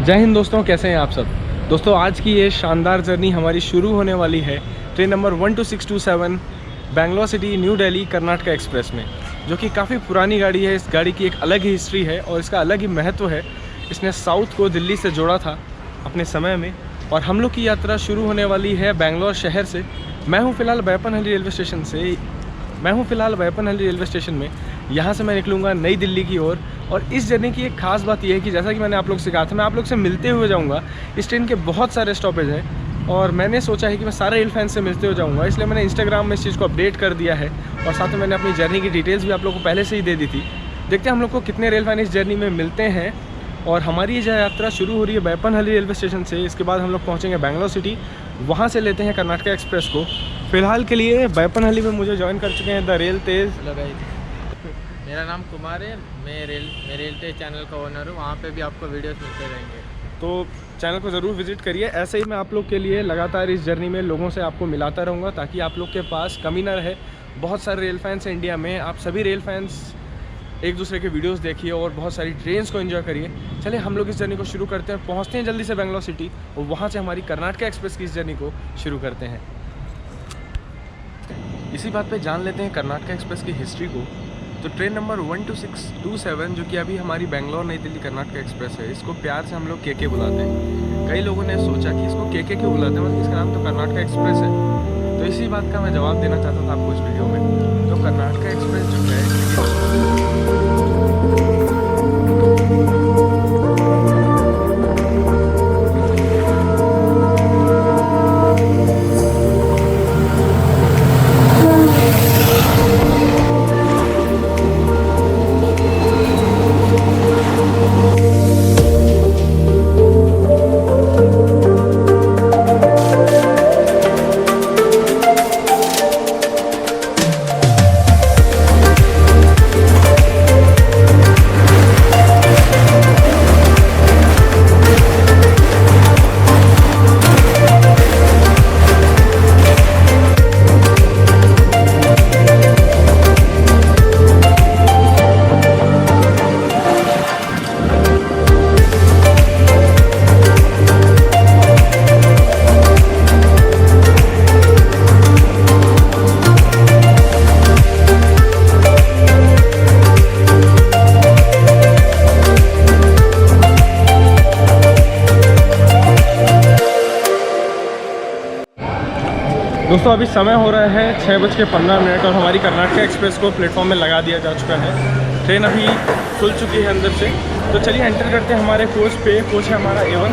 जय हिंद दोस्तों, कैसे हैं आप सब। दोस्तों आज की ये शानदार जर्नी हमारी शुरू होने वाली है train number 12627 Bangalore city new Delhi Karnataka express में, जो कि काफ़ी पुरानी गाड़ी है। इस गाड़ी की एक अलग ही हिस्ट्री है और इसका अलग ही महत्व है। इसने साउथ को दिल्ली से जोड़ा था अपने समय में, और हम लोग की यात्रा शुरू होने वाली है बेंगलोर शहर से। मैं हूँ फ़िलहाल बैपनहल्ली रेलवे स्टेशन में। यहाँ से मैं निकलूँगा नई दिल्ली की ओर। और इस जर्नी की एक ख़ास बात यह है कि जैसा कि मैंने आप लोग से कहा था, मैं आप लोग से मिलते हुए जाऊँगा। इस ट्रेन के बहुत सारे स्टॉपेज हैं और मैंने सोचा है कि मैं सारे रेल फैंस से मिलते हुए जाऊँगा, इसलिए मैंने इंस्टाग्राम में इस चीज़ को अपडेट कर दिया है। और साथ में मैंने अपनी जर्नी की डिटेल्स भी आप लोग को पहले से ही दे दी थी। देखते हैं हम लोग को कितने रेल फैन इस जर्नी में मिलते हैं। और हमारी ये यात्रा शुरू हो रही है बैपनहल्ली रेलवे स्टेशन से। इसके बाद हम लोग पहुँचेंगे बेंगलोर सिटी, वहाँ से लेते हैं कर्नाटका एक्सप्रेस को। फ़िलहाल के लिए बैपनहल्ली में मुझे ज्वाइन कर चुके हैं द रेल तेज़। मेरा नाम कुमार है, मैं रेल तेज चैनल का ओनर हूँ। वहाँ पे भी आपको वीडियोस मिलते रहेंगे, तो चैनल को ज़रूर विजिट करिए। ऐसे ही मैं आप लोग के लिए लगातार इस जर्नी में लोगों से आपको मिलाता रहूँगा, ताकि आप लोग के पास कमी ना रहे। बहुत सारे रेल फैंस हैं इंडिया में, आप सभी रेल फैंस एक दूसरे के वीडियोस देखिए और बहुत सारी ट्रेन्स को एंजॉय करिए। चलिए हम लोग इस जर्नी को शुरू करते हैं, पहुँचते हैं जल्दी से बेंगलोर सिटी और वहाँ से हमारी कर्नाटका एक्सप्रेस की इस जर्नी को शुरू करते हैं। इसी बात पे जान लेते हैं कर्नाटका एक्सप्रेस की हिस्ट्री को। तो ट्रेन नंबर 12627 जो कि अभी हमारी बेंगलोर नई दिल्ली कर्नाटका एक्सप्रेस है, इसको प्यार से हम लोग केके बुलाते हैं। कई लोगों ने सोचा कि इसको केके क्यों बुलाते हैं, मतलब इसका नाम तो कर्नाटका एक्सप्रेस है। तो इसी बात का मैं जवाब देना चाहता था आपको इस वीडियो में। तो कर्नाटका एक्सप्रेस जो है दोस्तों अभी समय हो रहा है 6:15 और हमारी कर्नाटका एक्सप्रेस को प्लेटफॉर्म में लगा दिया जा चुका है। ट्रेन अभी खुल चुकी है अंदर से। तो चलिए एंटर करते हैं हमारे कोच पे। कोच है हमारा A1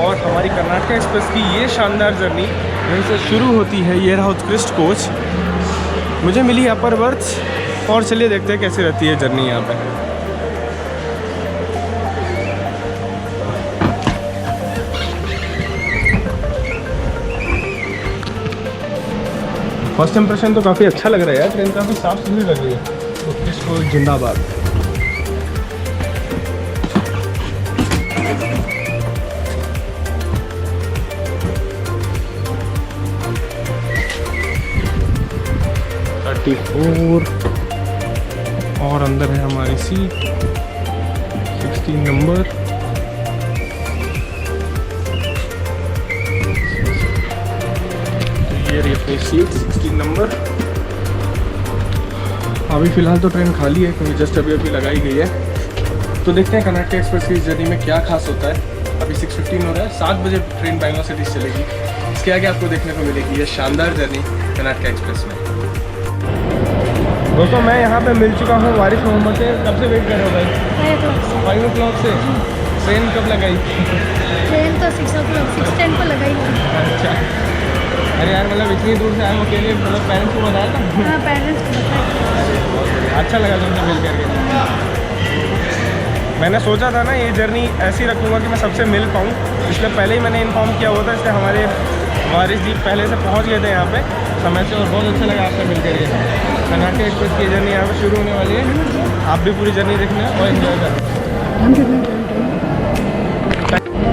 और हमारी कर्नाटका एक्सप्रेस की ये शानदार जर्नी यहीं से शुरू होती है। ये रहा उत्कृष्ट कोच, मुझे मिली अपर बर्थ। और चलिए देखते हैं कैसी रहती है जर्नी यहाँ पर। फर्स्ट इंप्रेशन तो काफ़ी अच्छा लग रहा है यार, ट्रेन काफ़ी साफ सुथरी लग रही है। तो इसको जिंदाबाद। और अंदर है हमारी सीट 16 नंबर। ये रही अपनी सीट 16 नंबर। अभी फ़िलहाल तो ट्रेन खाली है क्योंकि जस्ट अभी लगाई गई है। तो देखते हैं कर्नाटका एक्सप्रेस की इस जर्नी में क्या खास होता है। अभी 6:15 हो रहा है, 7 बजे ट्रेन बेंगलोर सिटी से चलेगी। इसके आगे आपको देखने को मिलेगी ये शानदार जर्नी कर्नाटका एक्सप्रेस में। दोस्तों मैं यहाँ पे मिल चुका हूँ वारिस मोहम्मद से। कब से वेट कर रहे हो भाई? 5 o'clock से। ट्रेन कब लगाई? ट्रेन तो 6 o'clock 6:10 को लगाई। अच्छा, अरे यार मतलब इतनी दूर से आए हो अकेले, मतलब पेरेंट्स को बताया था? हाँ पेरेंट्स को बताया। अच्छा लगा तुमसे मिल करके। मैंने सोचा था ना ये जर्नी ऐसी रखूँगा कि मैं सबसे मिल पाऊँ, इसलिए पहले ही मैंने इन्फॉर्म किया हुआ था। इसलिए हमारे वारिस जी पहले से पहुँच गए थे यहाँ पे समय से, और बहुत अच्छा लगा आपसे मिल करके। कर्नाटका एक्सप्रेस की जर्नी यहाँ पर शुरू होने वाली है। आप भी पूरी जर्नी देखना और एंजॉय करना।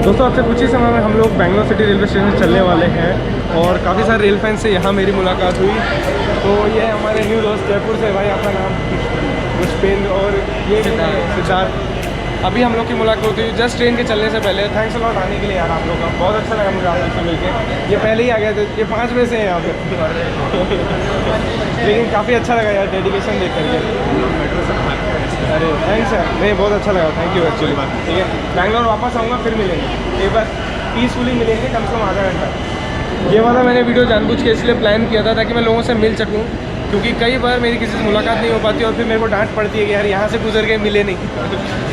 दोस्तों अब से कुछ ही समय में हम लोग बेंगलोर सिटी रेलवे स्टेशन चलने वाले हैं और काफ़ी सारे रेल फैन से यहाँ मेरी मुलाकात हुई। तो ये हमारे न्यू दोस्त जयपुर से, भाई आपका नाम? पुष्पेंद्र। और ये सिद्धार्थ। अभी हम लोग की मुलाकात हुई जस्ट ट्रेन के चलने से पहले। थैंक्स अ लॉट आने के लिए यार आप लोग का, बहुत अच्छा लगा मुझे आप लोग से मिलके। ये पहले ही आ गए थे, ये 5 बजे से हैं यहाँ पे लेकिन काफ़ी अच्छा लगा यार डेडिकेशन देख करके। अरे थैंक्स यार, नहीं बहुत अच्छा लगा, थैंक यू एक्चुअली। ठीक है, बैंगलोर वापस आऊँगा फिर मिलेंगे, एक बार पीसफुली मिलेंगे कम से कम आधा घंटा। ये वाला मैंने वीडियो जानबूझ के इसलिए प्लान किया था ताकि मैं लोगों से मिल सकूँ, क्योंकि कई बार मेरी किसी से मुलाकात नहीं हो पाती और फिर मेरे को डांट पड़ती है कि यार यहाँ से गुजर गए मिले नहीं।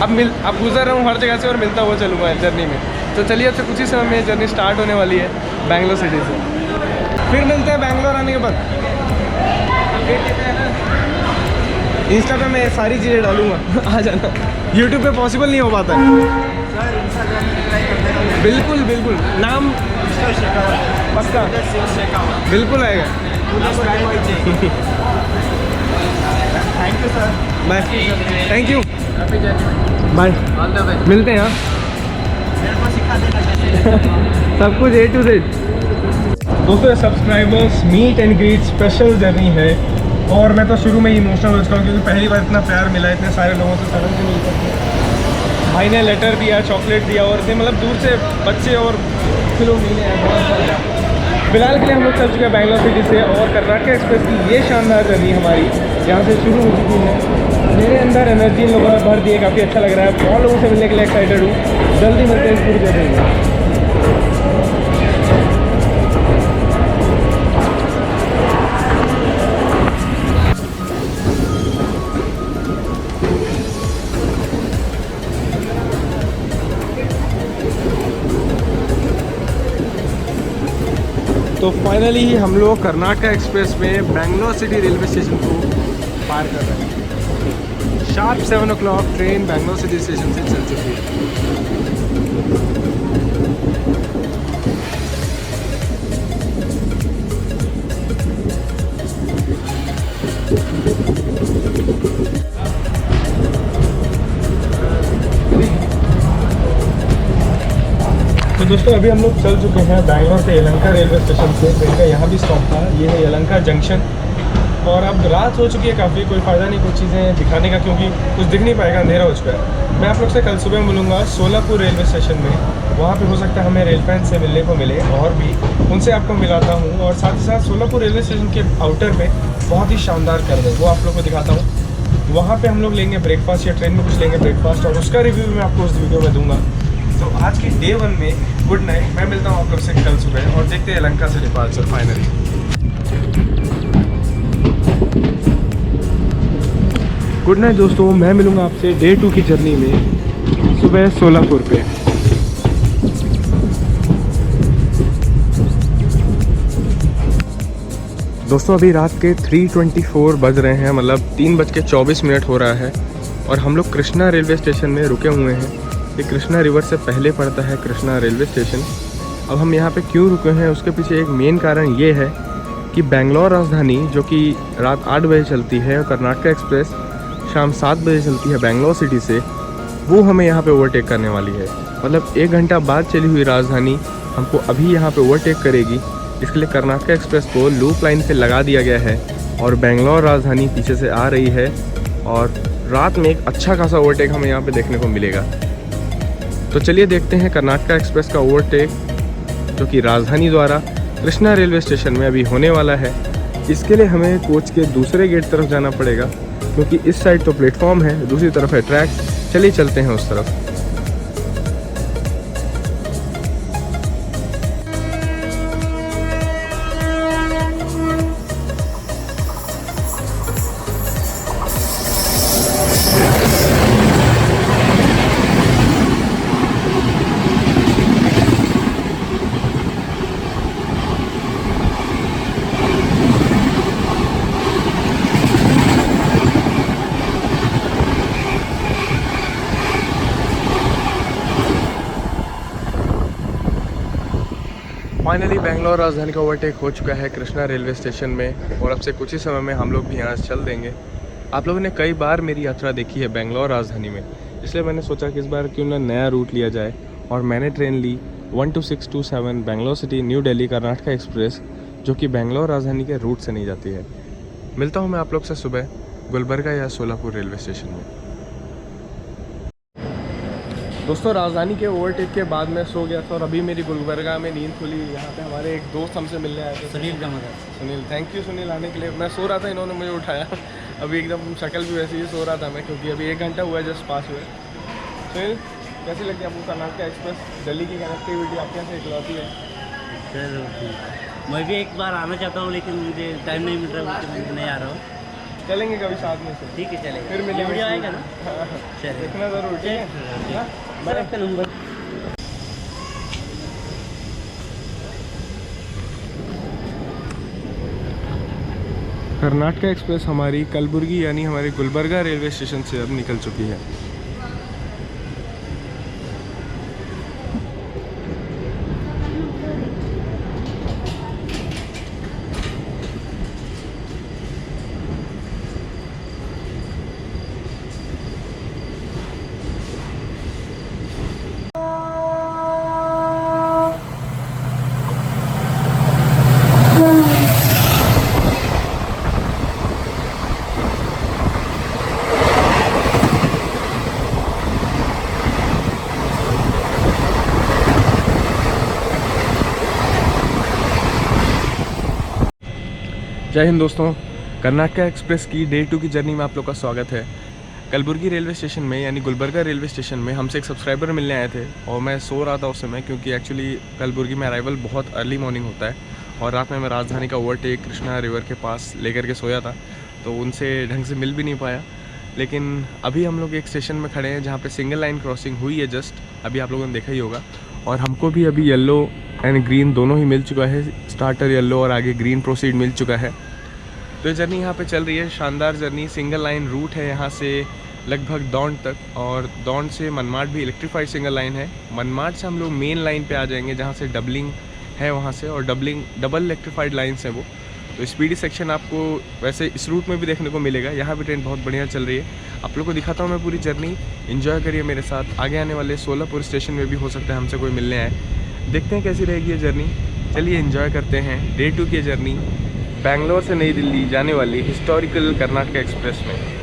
अब गुजर रहा हूँ हर जगह से और मिलता हुआ चलूँगा जर्नी में। तो चलिए अब से कुछ ही समय में जर्नी स्टार्ट होने वाली है बैंगलोर सिटी से। फिर मिलते हैं बैंगलोर आने के बाद। इंस्टा पे मैं सारी चीज़ें डालूँगा आ जाना। यूट्यूब पे पॉसिबल नहीं हो पाता है। बिल्कुल बिल्कुल, नाम पक्का बिल्कुल आएगा। Thank you sir. Bye, thank you, happy journey, bye, all the best. मिलते हैं। हाँ सब कुछ A to Z। दोस्तों subscribers meet and greet special journey है और मैं तो शुरू में ही इमोशनल हो चुका हूँ क्योंकि पहली बार इतना प्यार मिला इतने सारे लोगों से सडन से मिल करके। भाई ने लेटर दिया, चॉकलेट दिया और इतने मतलब दूर से बच्चे और लोग मिले हैं, बहुत अच्छा लगा। फिलहाल के लिए हम लोग चल चुके हैं बैंगलोर सिटी से और कर्नाटक एक्सप्रेस की ये शानदार जर्नी हमारी यहाँ से शुरू हो चुकी है। मेरे अंदर एनर्जी इन लोगों ने भर दी है, काफ़ी अच्छा लग रहा है। बहुत लोगों से मिलने के लिए एक्साइटेड हूँ। जल्दी मिलते हैं इस पूरी जर्नी में। तो फाइनली हम लोग कर्नाटक एक्सप्रेस में बैंगलोर सिटी रेलवे स्टेशन को पार कर रहे हैं। Sharp 7 o'clock train Bangalore city station से चल चुकी है। तो दोस्तों अभी हम लोग चल चुके हैं बैंगलोर से यलहंका रेलवे स्टेशन से। ट्रेन का यहाँ भी स्टॉप था, ये है यलहंका जंक्शन। और अब रात हो चुकी है काफ़ी, कोई फ़ायदा नहीं कुछ चीज़ें दिखाने का क्योंकि कुछ दिख नहीं पाएगा, अंधेरा हो चुका है। मैं आप लोग से कल सुबह मिलूँगा सोलापुर रेलवे स्टेशन में। वहाँ पे हो सकता है हमें रेल फैन से मिलने को मिले और भी उनसे आपको मिलाता हूँ। और साथ ही साथ सोलापुर रेलवे स्टेशन के आउटर में बहुत ही शानदार कर दे, वो आप लोग को दिखाता हूँ। वहाँ पर हम लोग लेंगे ब्रेकफास्ट या ट्रेन में कुछ लेंगे ब्रेकफास्ट और उसका रिव्यू मैं आपको उस वीडियो में दूँगा। तो आज की डे 1 में गुड नाइट। मैं मिलता हूँ आप लोग से कल सुबह और देखते हैं यलहंका से डिपार्चर फाइनली। गुड नाइट दोस्तों, मैं मिलूँगा आपसे डे 2 की जर्नी में सुबह सोलापुर पे। दोस्तों अभी रात के 3:24 बज रहे हैं, मतलब 3:24 हो रहा है और हम लोग कृष्णा रेलवे स्टेशन में रुके हुए हैं। ये कृष्णा रिवर से पहले पड़ता है कृष्णा रेलवे स्टेशन। अब हम यहाँ पे क्यों रुके हैं उसके पीछे एक मेन कारण ये है कि बैंगलोर राजधानी जो कि रात 8 बजे चलती है और कर्नाटक एक्सप्रेस शाम 7 बजे चलती है बैंगलोर सिटी से, वो हमें यहाँ पे ओवरटेक करने वाली है। मतलब 1 घंटा बाद चली हुई राजधानी हमको अभी यहाँ पे ओवरटेक करेगी। इसके लिए कर्नाटक एक्सप्रेस को लूप लाइन पे लगा दिया गया है और बैंगलोर राजधानी पीछे से आ रही है और रात में एक अच्छा खासा ओवरटेक हमें यहाँ पे देखने को मिलेगा। तो चलिए देखते हैं कर्नाटक एक्सप्रेस का ओवरटेक जो कि राजधानी द्वारा कृष्णा रेलवे स्टेशन में अभी होने वाला है। इसके लिए हमें कोच के दूसरे गेट तरफ जाना पड़ेगा क्योंकि इस साइड तो प्लेटफॉर्म है, दूसरी तरफ है ट्रैक। चलिए चलते हैं उस तरफ। फाइनली बैंगलोर राजधानी का ओवरटेक हो चुका है कृष्णा रेलवे स्टेशन में और अब से कुछ ही समय में हम लोग भी यहाँ से चल देंगे। आप लोगों ने कई बार मेरी यात्रा देखी है बैंगलोर राजधानी में, इसलिए मैंने सोचा कि इस बार क्यों ना नया रूट लिया जाए और मैंने ट्रेन ली 12627 Bangalore city new Delhi Karnataka express जो कि बैंगलोर राजधानी के रूट से नहीं जाती है। मिलता हूँ मैं आप लोग से सुबह गुलबर्गा या सोलापुर रेलवे स्टेशन में। दोस्तों राजधानी के ओवरटेक के बाद मैं सो गया था और अभी मेरी गुलबर्गा में नींद खुली। यहाँ पे हमारे एक दोस्त हमसे मिलने आए थे, सुनील कमर। सुनील। थैंक यू सुनील आने के लिए। मैं सो रहा था, इन्होंने मुझे उठाया। अभी एकदम शक्ल भी वैसे ही सो रहा था मैं, क्योंकि अभी 1 घंटा हुआ है जस्ट पास हुए। सुनील कैसी लगती है आपको कर्नाटक एक्सप्रेस? दिल्ली की कनेक्टिविटी आपके यहाँ से इकलौती है? चलो ठीक है, मैं भी एक बार आना चाहता हूँ लेकिन मुझे टाइम नहीं मिल रहा है, तो नहीं आ रहा हूँ। चलेंगे कभी साथ में से। ठीक है चलेगा, फिर मिलेंगे। वीडियो आएगा ना? चलिए देखना ज़रूर, ठीक है? हाँ? सर आपका नंबर। कर्नाटक एक्सप्रेस हमारी कलबुर्गी यानी हमारे गुलबर्गा रेलवे स्टेशन से अब निकल चुकी है। जय हिंद दोस्तों, कर्नाटक एक्सप्रेस की डे 2 की जर्नी में आप लोग का स्वागत है। कलबुर्गी रेलवे स्टेशन में यानी गुलबर्गा रेलवे स्टेशन में हमसे एक सब्सक्राइबर मिलने आए थे और मैं सो रहा था उस समय, क्योंकि एक्चुअली कलबुर्गी में अराइवल बहुत अर्ली मॉर्निंग होता है और रात में मैं राजधानी का ओवरटेक कृष्णा रिवर के पास लेकर के सोया था, तो उनसे ढंग से मिल भी नहीं पाया। लेकिन अभी हम लोग एक स्टेशन में खड़े हैं जहाँ पर सिंगल लाइन क्रॉसिंग हुई है जस्ट अभी, आप लोगों ने देखा ही होगा। और हमको भी अभी येलो एंड ग्रीन दोनों ही मिल चुका है, स्टार्टर येलो और आगे ग्रीन प्रोसीड मिल चुका है। तो ये जर्नी यहाँ पे चल रही है, शानदार जर्नी। सिंगल लाइन रूट है यहाँ से लगभग दौंड तक, और दौंड से मनमाड भी इलेक्ट्रीफाइड सिंगल लाइन है। मनमाड से हम लोग मेन लाइन पे आ जाएंगे जहाँ से डबलिंग है वहाँ से, और डबल इलेक्ट्रीफाइड लाइन्स हैं वो। तो स्पीडी सेक्शन आपको वैसे इस रूट में भी देखने को मिलेगा। यहाँ भी ट्रेन बहुत बढ़िया चल रही है। आप लोग को दिखाता हूँ मैं पूरी जर्नी, एंजॉय करिए मेरे साथ। आगे आने वाले सोलापुर स्टेशन में भी हो सकता है हमसे कोई मिलने आए, देखते हैं कैसी रहेगी ये जर्नी। चलिए एंजॉय करते हैं डे 2 की जर्नी बैंगलोर से नई दिल्ली जाने वाली हिस्टोरिकल कर्नाटक एक्सप्रेस में।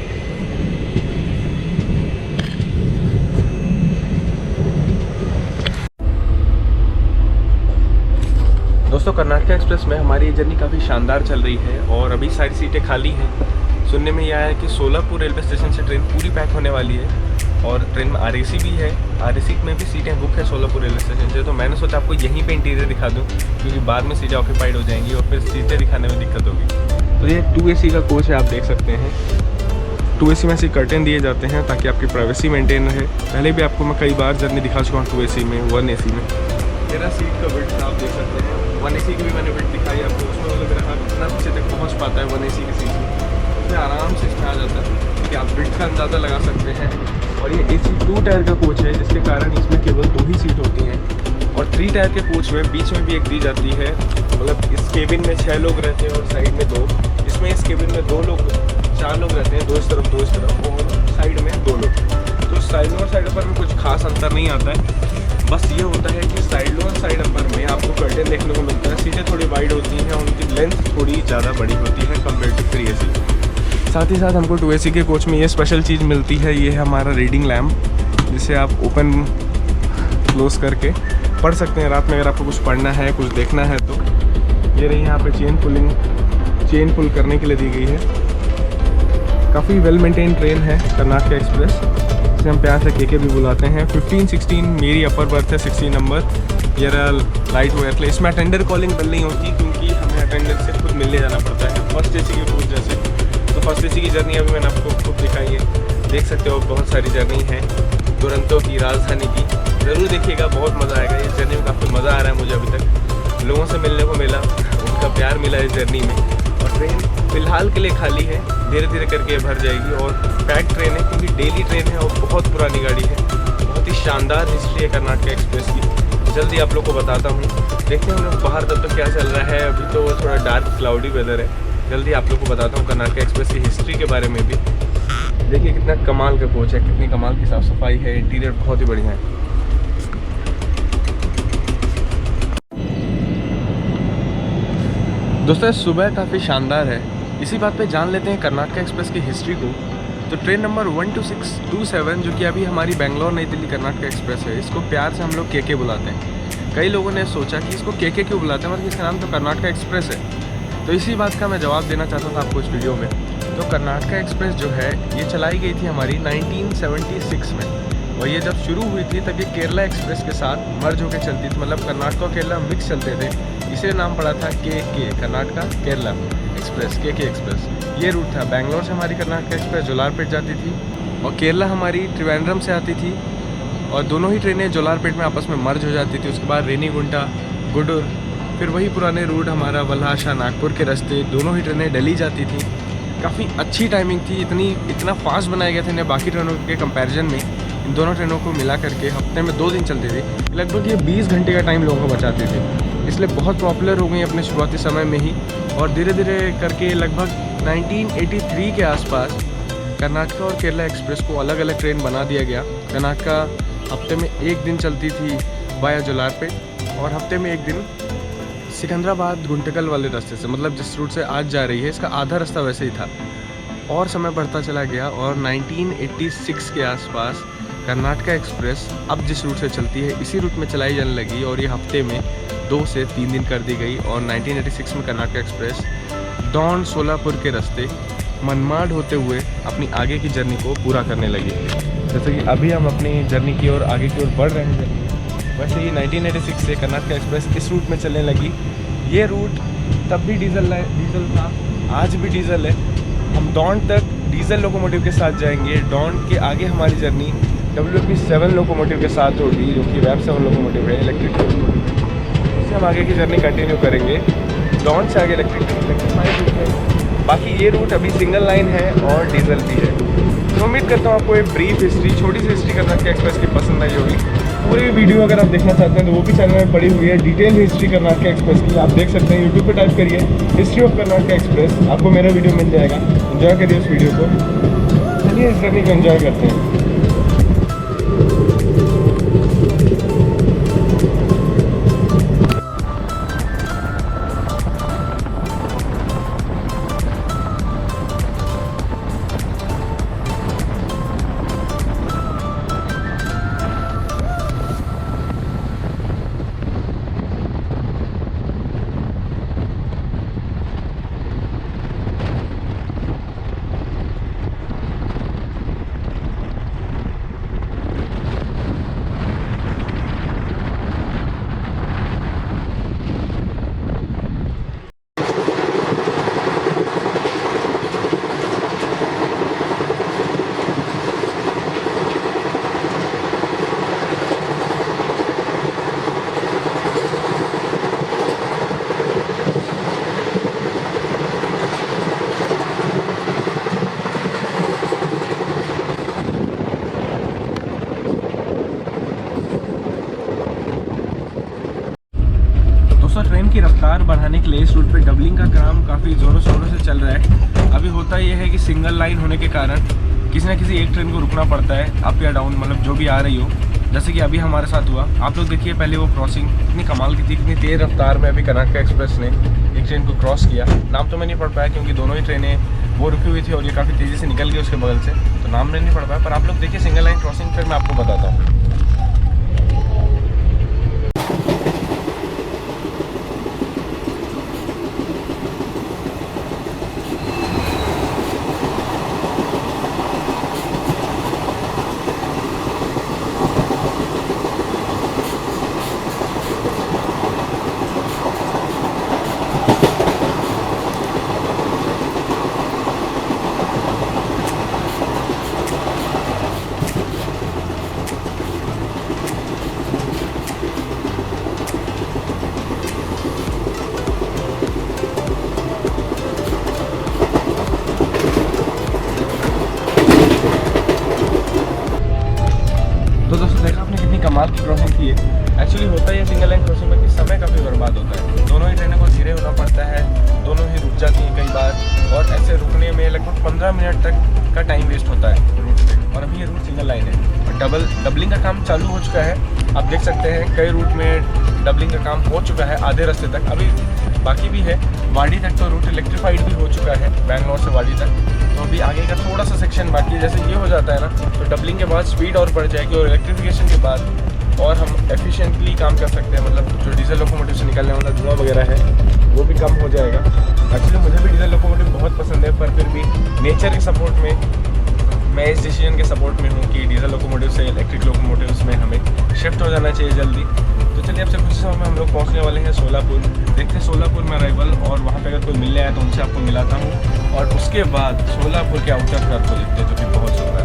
दोस्तों कर्नाटक एक्सप्रेस में हमारी जर्नी काफ़ी शानदार चल रही है और अभी सारी सीटें खाली हैं। सुनने में यह आया है कि सोलापुर रेलवे स्टेशन से ट्रेन पूरी पैक होने वाली है और ट्रेन में RAC भी है। RAC में भी सीटें बुक है सोलापुर रेलवे स्टेशन से। तो मैंने सोचा आपको यहीं पे इंटीरियर दिखा दूं, क्योंकि बाद में सीटें ऑक्यूपाइड हो जाएंगी और फिर सीटें दिखाने में दिक्कत होगी। तो ये 2AC का कोच है, आप देख सकते हैं। 2AC में ऐसे कर्टेन दिए जाते हैं ताकि आपकी प्राइवेसी मेंटेन रहे। पहले भी आपको मैं कई बार जर्नी दिखा चुका हूँ 2AC में, 1AC में। मेरा सीट का विड्थ आप देख सकते हैं। 1AC की भी मैंने विड्थ दिखाई आपको, उसमें मतलब मेरा हाथ इतना पीछे तक पहुँच पाता है 1AC की सीट में। उसमें आराम से इसमें आ जाता है कि आप विड्थ का अंदाज़ा लगा सकते हैं। और ये AC 2 टायर का कोच है, जिसके कारण इसमें केवल 2 ही सीट होती हैं। और 3 टायर के कोच में बीच में भी एक दी जाती है, मतलब इस केबिन में 6 लोग रहते हैं और साइड में 2। इसमें इस केबिन में 2 लोग 4 लोग रहते हैं, 2 इस तरफ 2 इस तरफ, और साइड में 2 लोग। तो साइड और साइड अपर में कुछ खास अंतर नहीं आता है। बस ये होता है कि साइड और साइड अपर में आपको कर्टेन देखने को मिलता है। सीटें थोड़ी वाइड होती हैं, उनकी लेंथ थोड़ी ज़्यादा बड़ी होती है कम्पेयर टू 3AC। साथ ही साथ हमको 2AC के कोच में ये स्पेशल चीज़ मिलती है, ये है हमारा रीडिंग लैम्प, जिसे आप ओपन क्लोज करके पढ़ सकते हैं रात में अगर आपको कुछ पढ़ना है, कुछ देखना है तो। ये रही यहाँ पे चेन पुल करने के लिए दी गई है। काफ़ी वेल मेंटेन ट्रेन है कर्नाटक एक्सप्रेस, जिसे हम प्यार से KK भी बुलाते हैं। 15-16 मेरी अपर बर्थ है, 16 नंबर। ये लाइट वेयर। इसमें अटेंडर कॉलिंग बिल नहीं होती, क्योंकि हमें अटेंडर से खुद मिलने जाना पड़ता है फर्स्ट AC के कोच जैसे। तो फर्स्ट AC की जर्नी अभी मैंने आपको खुद दिखाई है, देख सकते हो। बहुत सारी जर्नी है दुरंतो की, राजधानी की, ज़रूर देखिएगा, बहुत मज़ा आएगा। इस जर्नी में काफ़ी मज़ा आ रहा है मुझे। अभी तक लोगों से मिलने को मिला, उनका प्यार मिला इस जर्नी में। और ट्रेन फ़िलहाल के लिए खाली है, धीरे धीरे करके भर जाएगी। और पैक ट्रेन है, क्योंकि डेली ट्रेन है और बहुत पुरानी गाड़ी है। बहुत ही शानदार हिस्ट्री है कर्नाटक एक्सप्रेस की। जल्दी आप लोग को बताता हूँ। देखते हैं हम लोग बाहर तब तक क्या चल रहा है। अभी तो थोड़ा डार्क क्लाउडी वेदर है। जल्दी आप लोग को बताता हूँ कर्नाटक एक्सप्रेस की हिस्ट्री के बारे में भी। देखिए कितना कमाल का कोच है, कितनी कमाल की साफ़ सफाई है, इंटीरियर बहुत ही बढ़िया है। दोस्तों सुबह काफ़ी शानदार है। इसी बात पे जान लेते हैं कर्नाटक एक्सप्रेस की हिस्ट्री को। तो ट्रेन नंबर 12627 जो कि अभी हमारी बेंगलोर नई दिल्ली कर्नाटक एक्सप्रेस है, इसको प्यार से हम लोग केके बुलाते हैं। कई लोगों ने सोचा कि इसको केके क्यों बुलाते हैं, मतलब इसका नाम तो कर्नाटक एक्सप्रेस है। तो इसी बात का मैं जवाब देना चाहता था आपको इस वीडियो में। तो कर्नाटक एक्सप्रेस जो है ये चलाई गई थी हमारी 1976 में, और ये जब शुरू हुई थी तब ये केरला एक्सप्रेस के साथ मर्ज होकर चलती थी, मतलब कर्नाटक और केरला मिक्स चलते थे, इसे नाम पड़ा था के कर्नाटका केरला एक्सप्रेस, के एक्सप्रेस। ये रूट था, बेंगलोर से हमारी कर्नाटक एक्सप्रेस जोलारपेट जाती थी और केरला हमारी त्रिवेंद्रम से आती थी, और दोनों ही ट्रेनें जोलारपेट में आपस में मर्ज हो जाती थी। उसके बाद रेनीगुंटा, गुडूर, फिर वही पुराने रूट हमारा वल्हाशा नागपुर के रास्ते, दोनों ही ट्रेनें दिल्ली जाती थी। काफ़ी अच्छी टाइमिंग थी, इतना फास्ट बनाया गया था इन्हें बाकी ट्रेनों के कंपैरिजन में। इन दोनों ट्रेनों को मिला करके हफ्ते में 2 दिन चलती थी, लगभग ये 20 घंटे का टाइम लोगों को बचाती थी, इसलिए बहुत पॉपुलर हो गई अपने शुरुआती समय में ही। और धीरे धीरे करके लगभग 1983 के आसपास कर्नाटका और केरला एक्सप्रेस को अलग अलग ट्रेन बना दिया गया। कर्नाटका हफ्ते में 1 दिन चलती थी वाया जोलारपेट, और हफ्ते में 1 दिन सिकंदराबाद गुंटकल वाले रास्ते से, मतलब जिस रूट से आज जा रही है इसका आधा रास्ता वैसे ही था। और समय बढ़ता चला गया और 1986 के आसपास कर्नाटका एक्सप्रेस अब जिस रूट से चलती है इसी रूट में चलाई जाने लगी, और ये हफ्ते में 2 से 3 दिन कर दी गई। और 1986 में कर्नाटका एक्सप्रेस दौंड सोलापुर के रास्ते मनमाड होते हुए अपनी आगे की जर्नी को पूरा करने लगी। जैसे कि अभी हम अपनी जर्नी की ओर आगे की ओर बढ़ रहे हैं, वैसे ही 1986 से कर्नाटका एक्सप्रेस इस रूट में चलने लगी। ये रूट तब भी डीजल था, आज भी डीजल है। हम दौंड तक डीजल लोकोमोटिव के साथ जाएंगे। दौंड के आगे हमारी जर्नी WP7 लोकोमोटिव के साथ होगी, जो कि वैब 7 लोकोमोटिव है, इलेक्ट्रिक लोकोमोटिव। इससे हम आगे की जर्नी कंटिन्यू करेंगे। दौंड से आगे इलेक्ट्रिफाइड रूट है, बाकी ये रूट अभी सिंगल लाइन है और डीजल भी है। तो उम्मीद करता हूँ आपको एक ब्रीफ हिस्ट्री, छोटी सी हिस्ट्री कर्नाटक एक्सप्रेस की पसंद आई होगी। पूरी वीडियो अगर आप देखना चाहते हैं तो वो भी चैनल में पड़ी हुई है, डिटेल हिस्ट्री कर्नाटक एक्सप्रेस की आप देख सकते हैं। यूट्यूब पे टाइप करिए हिस्ट्री ऑफ कर्नाटक एक्सप्रेस, आपको मेरा वीडियो मिल जाएगा। एंजॉय करिए उस वीडियो को। चलिए इस जर्नी को एंजॉय करते हैं। ट्रेन की रफ्तार बढ़ाने के लिए इस रूट पे डबलिंग का काम काफ़ी ज़ोरों शोरों से चल रहा है। अभी होता यह है कि सिंगल लाइन होने के कारण किसी न किसी एक ट्रेन को रुकना पड़ता है, अप या डाउन, मतलब जो भी आ रही हो। जैसे कि अभी हमारे साथ हुआ, आप लोग देखिए पहले वो क्रॉसिंग कितनी कमाल की थी, कितनी तेज़ रफ्तार में अभी कर्नाटक एक्सप्रेस ने एक ट्रेन को क्रॉस किया। नाम तो मैं नहीं पढ़ पाया क्योंकि दोनों ही ट्रेनें वो रुकी हुई थी और ये काफ़ी तेज़ी से निकल गई उसके बगल से, तो नाम मैं नहीं पढ़ पाया। पर आप लोग देखिए सिंगल लाइन क्रॉसिंग, फिर मैं आपको बताता हूँ। तो दोस्तों देखा आपने कितनी कमाल की क्रॉसिंग की है। एक्चुअली होता है सिंगल लाइन क्रॉसिंग में कि समय काफ़ी बर्बाद होता है, दोनों ही ट्रेनों को धीरे होना पड़ता है, दोनों ही रुक जाती हैं कई बार, और ऐसे रुकने में लगभग 15 मिनट तक का टाइम वेस्ट होता है रूट पे। और अभी ये रूट सिंगल लाइन है और डबलिंग का काम चालू हो चुका है। आप देख सकते हैं कई रूट में डबलिंग का काम हो चुका है आधे रास्ते तक। अभी बाकी भी है। वाडी तक तो रूट इलेक्ट्रीफाइड भी हो चुका है, बैंगलोर से वाडी तक। तो अभी आगे का थोड़ा सा सेक्शन बाकी है। जैसे ये हो जाता है ना, तो डबलिंग के बाद स्पीड और बढ़ जाएगी और इलेक्ट्रिफिकेशन के बाद और हम एफिशिएंटली काम कर सकते हैं। मतलब जो डीजल लोकोमोटिव से निकलने वाला धुआं वगैरह है वो भी कम हो जाएगा। एक्चुअली मुझे भी डीजल लोकोमोटिव बहुत पसंद है, पर फिर भी नेचर के सपोर्ट में मैं इस डिसीजन के सपोर्ट में हूँ कि डीजल लोकोमोटिव से इलेक्ट्रिक लोकोमोटिव्स में हमें शिफ्ट हो जाना चाहिए जल्दी। तो चलिए अब से कुछ समय में हम लोग पहुँचने वाले हैं सोलापुर। देखते हैं सोलापुर में अराइवल, और वहाँ पे अगर कोई मिलने आया तो उनसे आपको मिलाता हूँ, और उसके बाद सोलापुर के आउटर पर आपको देखते हैं जो कि बहुत सुंदर है।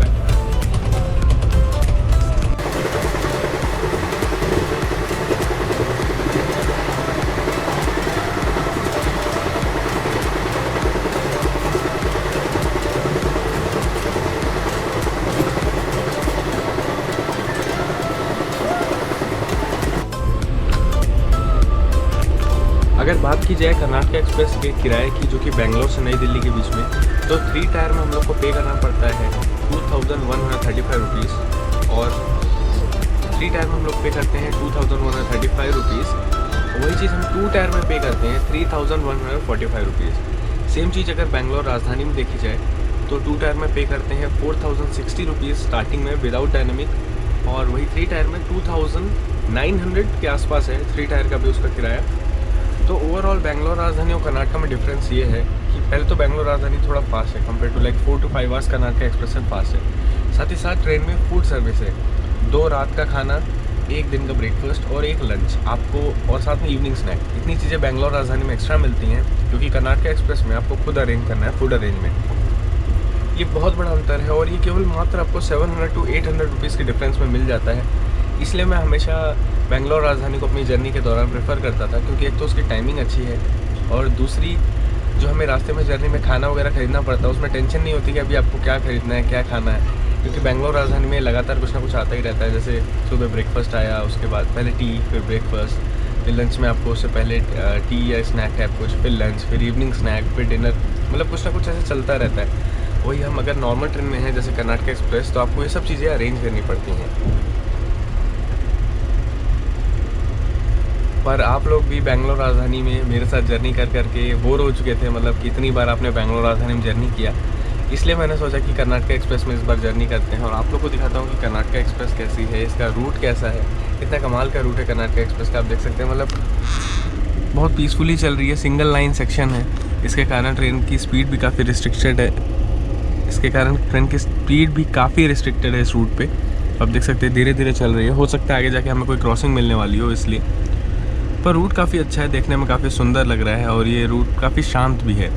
अगर बात की जाए कर्नाटक एक्सप्रेस के किराए की, जो कि बेंगलोर से नई दिल्ली के बीच में, तो 3 टायर में हम लोग को पे करना पड़ता है 2135 रुपीज़, और 3 टायर में हम लोग पे करते हैं 2135 रुपीज़। वही चीज़ हम 2 टायर में पे करते हैं 3145 रुपीज़। सेम चीज़ अगर बेंगलोर राजधानी में देखी जाए तो 2 टायर में पे करते हैं 4060 रुपीज़ स्टार्टिंग में विदाउट डायनेमिक, और वही 3 टायर में 2900 के आसपास है 3 टायर का भी उसका किराया। तो ओवरऑल बेंगलोर राजधानी और कर्नाटक में डिफरेंस ये है कि पहले तो बेंगलोर राजधानी थोड़ा फास्ट है compare to like 4 to 5 hours Karnataka Express से फास्ट है। साथ ही साथ ट्रेन में फूड सर्विस है, 2 रात का खाना, 1 दिन का ब्रेकफास्ट और 1 लंच आपको, और साथ में इवनिंग स्नैक। इतनी चीज़ें बेंगलोर राजधानी में एक्स्ट्रा मिलती हैं, क्योंकि कर्नाटक एक्सप्रेस में आपको खुद अरेंज करना है फूड अरेंजमेंट। ये बहुत बड़ा अंतर है, और ये केवल मात्र आपको 700 to 800 रुपीज़ के डिफरेंस में मिल जाता है। इसलिए मैं हमेशा बेंगलोर राजधानी को अपनी जर्नी के दौरान प्रेफर करता था, क्योंकि एक तो उसकी टाइमिंग अच्छी है, और दूसरी जो हमें रास्ते में जर्नी में खाना वगैरह खरीदना पड़ता है उसमें टेंशन नहीं होती कि अभी आपको क्या खरीदना है, क्या खाना है, क्योंकि बेंगलोर राजधानी में लगातार कुछ ना कुछ आता ही रहता है। जैसे सुबह ब्रेकफास्ट आया, उसके बाद पहले टी, फिर ब्रेकफास्ट, फिर लंच में आपको उससे पहले टी या स्नैक टाइप कुछ, फिर लंच, फिर इवनिंग स्नैक, फिर डिनर, मतलब कुछ ना कुछ ऐसे चलता रहता है। वही हम अगर नॉर्मल ट्रेन में हैं जैसे कर्नाटक एक्सप्रेस, तो आपको ये सब चीज़ें अरेंज करनी पड़ती हैं। पर आप लोग भी बेंगलोर राजधानी में मेरे साथ जर्नी कर करके बोर हो चुके थे, मतलब कितनी बार आपने बेंगलोर राजधानी में जर्नी किया, इसलिए मैंने सोचा कि कर्नाटक एक्सप्रेस में इस बार जर्नी करते हैं और आप लोग को दिखाता हूँ कि कर्नाटक एक्सप्रेस कैसी है, इसका रूट कैसा है। कितना कमाल का रूट है कर्नाटक एक्सप्रेस का, आप देख सकते हैं। मतलब बहुत पीसफुली चल रही है, सिंगल लाइन सेक्शन है, इसके कारण ट्रेन की स्पीड भी काफ़ी रिस्ट्रिक्टेड है। इस रूट पे आप देख सकते हैं धीरे धीरे चल रही है। हो सकता है आगे जाके हमें कोई क्रॉसिंग मिलने वाली हो इसलिए, पर रूट काफ़ी अच्छा है, देखने में काफ़ी सुंदर लग रहा है, और ये रूट काफ़ी शांत भी है।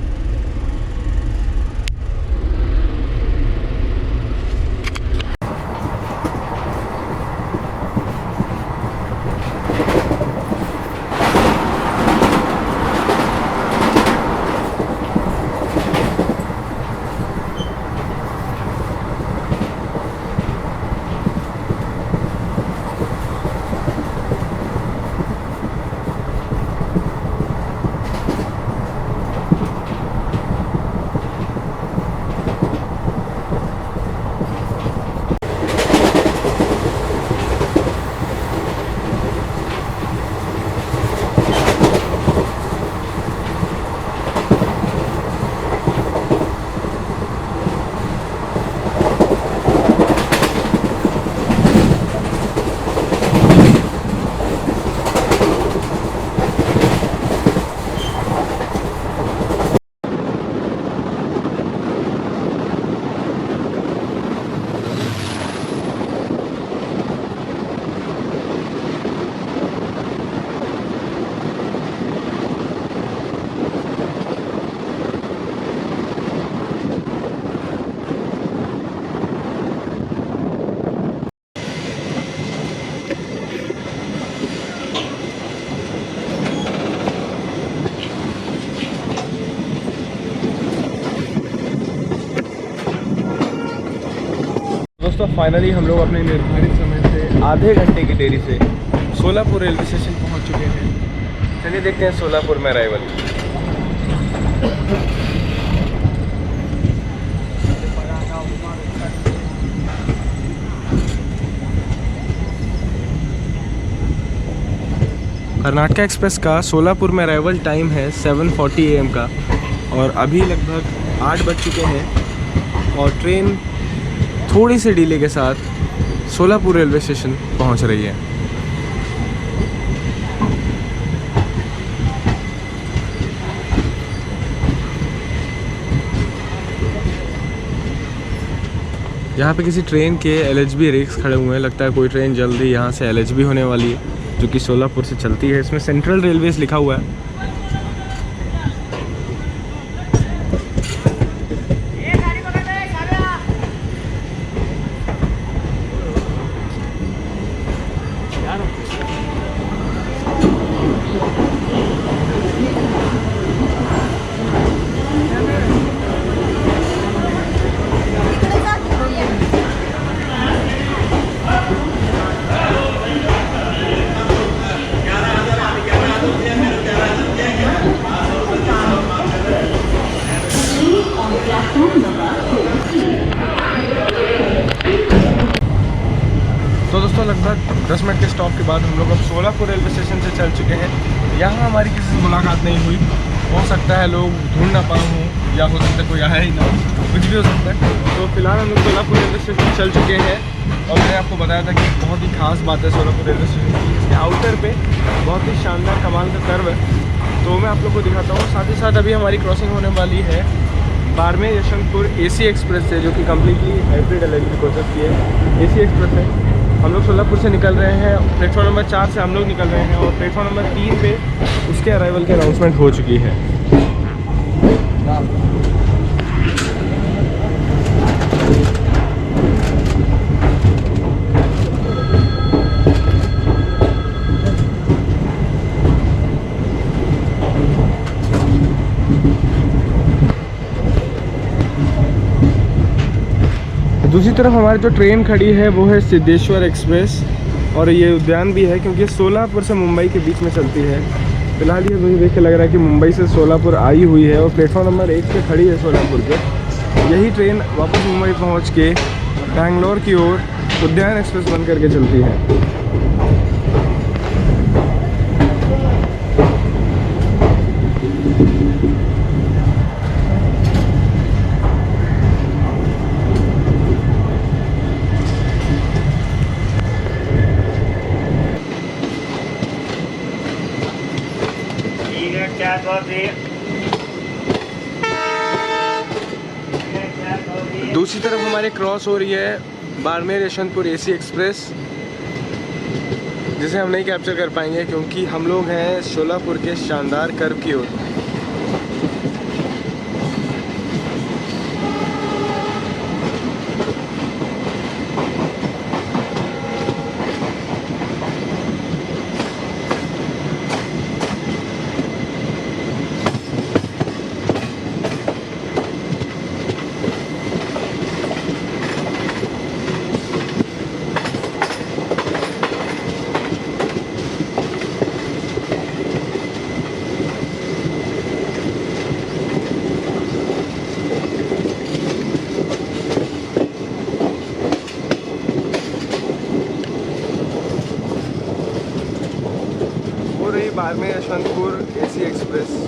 दोस्तों फाइनली हम लोग अपने निर्धारित समय से आधे घंटे की देरी से सोलापुर रेलवे स्टेशन पहुंच चुके हैं। चलिए देखते हैं सोलापुर में अराइवल। कर्नाटका एक्सप्रेस का सोलापुर में अराइवल टाइम है 7:40 AM का और अभी लगभग 8 बज चुके हैं और ट्रेन थोड़ी सी डिले के साथ सोलापुर रेलवे स्टेशन पहुंच रही है। यहाँ पे किसी ट्रेन के LHB रेक्स खड़े हुए हैं। लगता है कोई ट्रेन जल्दी यहाँ से LHB होने वाली है जो कि सोलापुर से चलती है। इसमें सेंट्रल रेलवेज लिखा हुआ है। तो दोस्तों लगभग 10 मिनट के स्टॉप के बाद हम लोग अब सोलापुर रेलवे स्टेशन से चल चुके हैं। यहाँ हमारी किसी से मुलाकात नहीं हुई। हो सकता है लोग ढूंढ ना पाए हों या हो सकता है कोई आया ही ना, कुछ भी हो सकता है। तो फिलहाल हम लोग सोलापुर रेलवे स्टेशन चल चुके हैं और मैंने आपको बताया था कि बहुत ही खास बात है सोलापुर रेलवे स्टेशन की। इसके आउटर पे बहुत ही शानदार कमाल का कर्व है, तो मैं आप लोग को दिखाता हूँ। साथ ही साथ अभी हमारी क्रॉसिंग होने वाली है बाड़मेर यशवंतपुर AC एक्सप्रेस से, जो कि कम्प्लीटली हाइब्रिड LHB प्रोसेस की है। AC एक्सप्रेस है। हम लोग सोलापुर से निकल रहे हैं। प्लेटफॉर्म नंबर 4 से हम लोग निकल रहे हैं और प्लेटफॉर्म नंबर 3 पे उसके अराइवल की अनाउंसमेंट हो चुकी है। दूसरी तरफ हमारी जो ट्रेन खड़ी है वो है सिद्धेश्वर एक्सप्रेस और ये उद्यान भी है क्योंकि सोलापुर से मुंबई के बीच में चलती है। फिलहाल ये मुझे देख के लग रहा है कि मुंबई से सोलापुर आई हुई है और प्लेटफॉर्म नंबर 1 पे खड़ी है सोलापुर पे। यही ट्रेन वापस मुंबई पहुंच के बैंगलोर की ओर उद्यान एक्सप्रेस बन करके चलती है। दूसरी तरफ हमारे क्रॉस हो रही है बाड़मेर यशवंतपुर AC एक्सप्रेस, जिसे हम नहीं कैप्चर कर पाएंगे क्योंकि हम लोग हैं सोलापुर के शानदार कर्व की ओर। Barmer Yesvantpur AC express.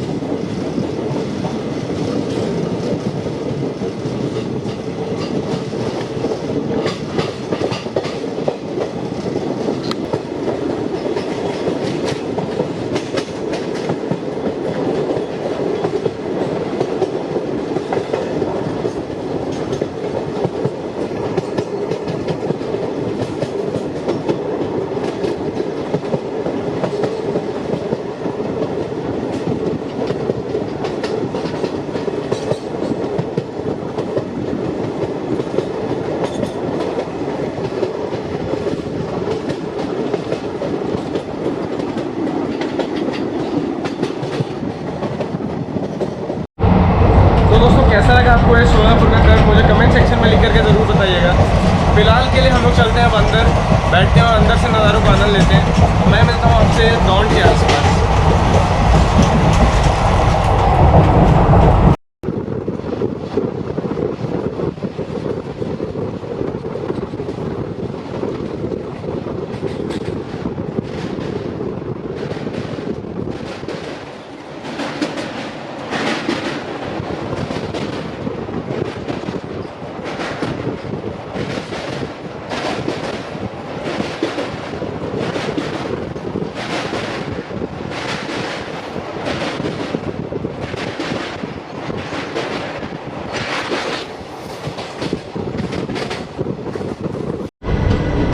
कैसा लगा आपको ये सोलापुर का कर्व, मुझे कमेंट सेक्शन में लिख करके ज़रूर बताइएगा। फिलहाल के लिए हम लोग चलते हैं अब अंदर, बैठते हैं और अंदर से नज़ारों का आनंद लेते हैं। मैं मिलता हूँ आपसे दाउन के आसपास।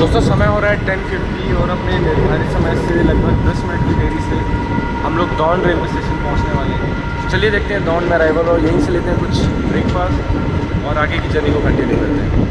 दोस्तों समय हो रहा है 10:50 और अपने निर्धारित समय से लगभग 10 मिनट की देरी से हम लोग दौन रेलवे स्टेशन पहुंचने वाले हैं। चलिए देखते हैं दौन में अराइवल और यहीं से लेते हैं कुछ ब्रेकफास्ट और आगे की जर्नी को कंटिन्यू करते हैं।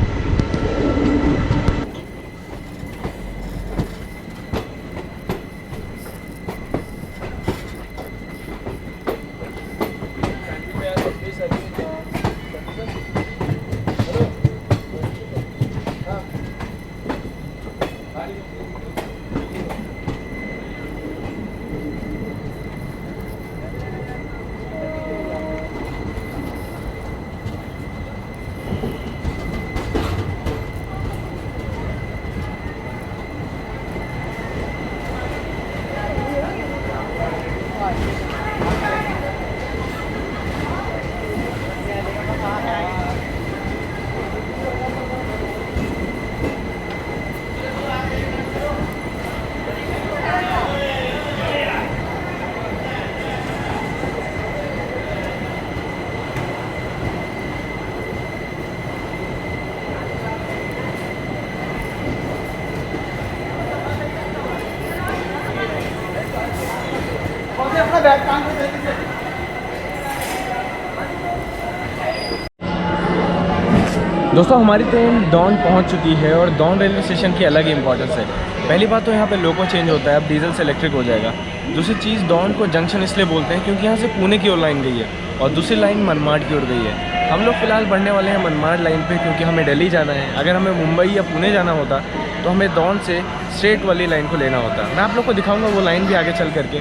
दोस्तों हमारी ट्रेन दौन पहुंच चुकी है और दौन रेलवे स्टेशन की अलग ही इंपॉर्टेंस है। पहली बात तो यहाँ पे लोको चेंज होता है, अब डीजल से इलेक्ट्रिक हो जाएगा। दूसरी चीज़, दौन को जंक्शन इसलिए बोलते हैं क्योंकि यहाँ से पुणे की ओर लाइन गई है और दूसरी लाइन मनमाड की ओर गई है। हम लोग फ़िलहाल बढ़ने वाले हैं मनमाड लाइन पे क्योंकि हमें दिल्ली जाना है। अगर हमें मुंबई या पुणे जाना होता तो हमें दौन से स्ट्रेट वाली लाइन को लेना होता। मैं आप लोग को दिखाऊँगा वो लाइन भी आगे चल करके।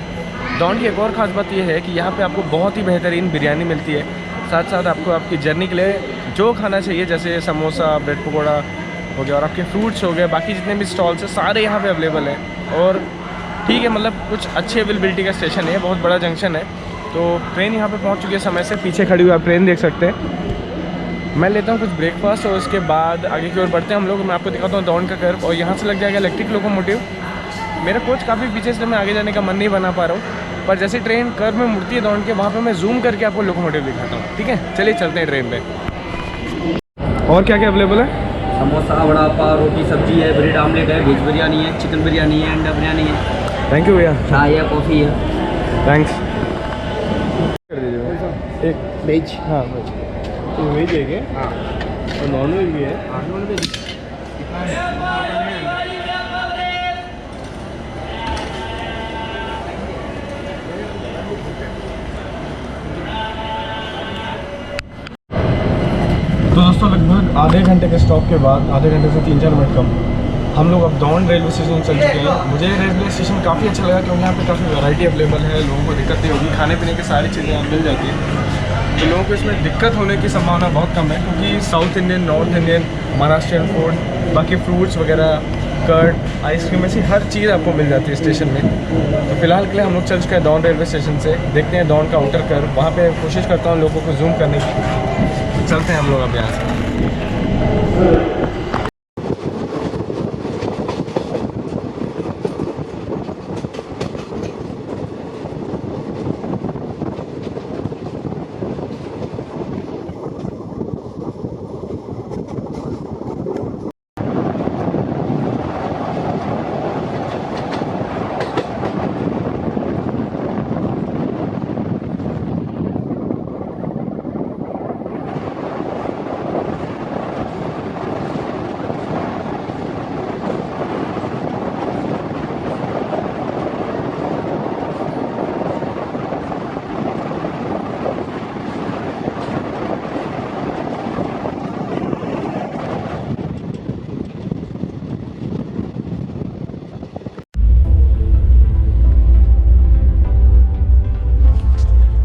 दौन की एक और ख़ास बात यह है कि यहाँ पर आपको बहुत ही बेहतरीन बिरयानी मिलती है। साथ साथ आपको आपकी जर्नी के लिए जो खाना चाहिए जैसे समोसा, ब्रेड पकौड़ा हो गया और आपके फ्रूट्स हो गए, बाकी जितने भी स्टॉल्स हैं सारे यहाँ पे अवेलेबल हैं। और ठीक है, मतलब कुछ अच्छी अवेलेबिलिटी का स्टेशन है, बहुत बड़ा जंक्शन है। तो ट्रेन यहाँ पे पहुँच चुकी है समय से, पीछे खड़ी हुई आप ट्रेन देख सकते हैं। मैं लेता हूँ कुछ ब्रेकफास्ट और उसके बाद आगे की ओर बढ़ते हैं हम लोग। मैं आपको दिखाता हूँ दौन का कर्व और यहाँ से लग जाएगा इलेक्ट्रिक लोकोमोटिव। मेरा कोच काफ़ी पीछे से मैं आगे जाने का मन नहीं बना पा रहा हूँ, पर जैसे ट्रेन कर्व में मुड़ती है दौन के, वहाँ पे मैं जूम करके आपको लोकोमोटिव दिखाता हूँ। ठीक है, चलिए चलते हैं ट्रेन पे। और क्या क्या अवेलेबल है? समोसा, वड़ा पाव, रोटी, सब्जी है, ब्रेड आमलेट है, वेज बिरयानी है, चिकन बिरयानी है, अंडा बिरयानी है। थैंक यू भैया। चाय है, कॉफ़ी है। थैंक्स। कर दीजिए एक वेज। हाँ वेज, तो वेज है क्या? हाँ, और नॉन वेज भी है? हाँ, नॉन वेज। तो दोस्तों लगभग आधे घंटे के स्टॉप के बाद, आधे घंटे से 3-4 मिनट कम, हम लोग अब दौन रेलवे स्टेशन चल चुके हैं। मुझे रेलवे स्टेशन काफ़ी अच्छा लगा क्योंकि यहाँ पे काफ़ी वैरायटी अवेलेबल है, लोगों को दिक्कत नहीं होगी, खाने पीने की सारी चीज़ें यहाँ मिल जाती हैं। तो लोगों को इसमें दिक्कत होने की संभावना बहुत कम है क्योंकि south Indian, north Indian, Maharashtrian food, बाकी फ्रूट्स वगैरह, कर्ड, आइसक्रीम, ऐसी हर चीज़ आपको मिल जाती है स्टेशन में। तो फिलहाल के लिए हम लोग चल चुके हैं दौन रेलवे स्टेशन से। देखते हैं दौन का आउटर कर्व, वहाँ पे कोशिश करता हूँ लोगों को जूम करने की। चलते हैं हम लोग अब यहाँ से।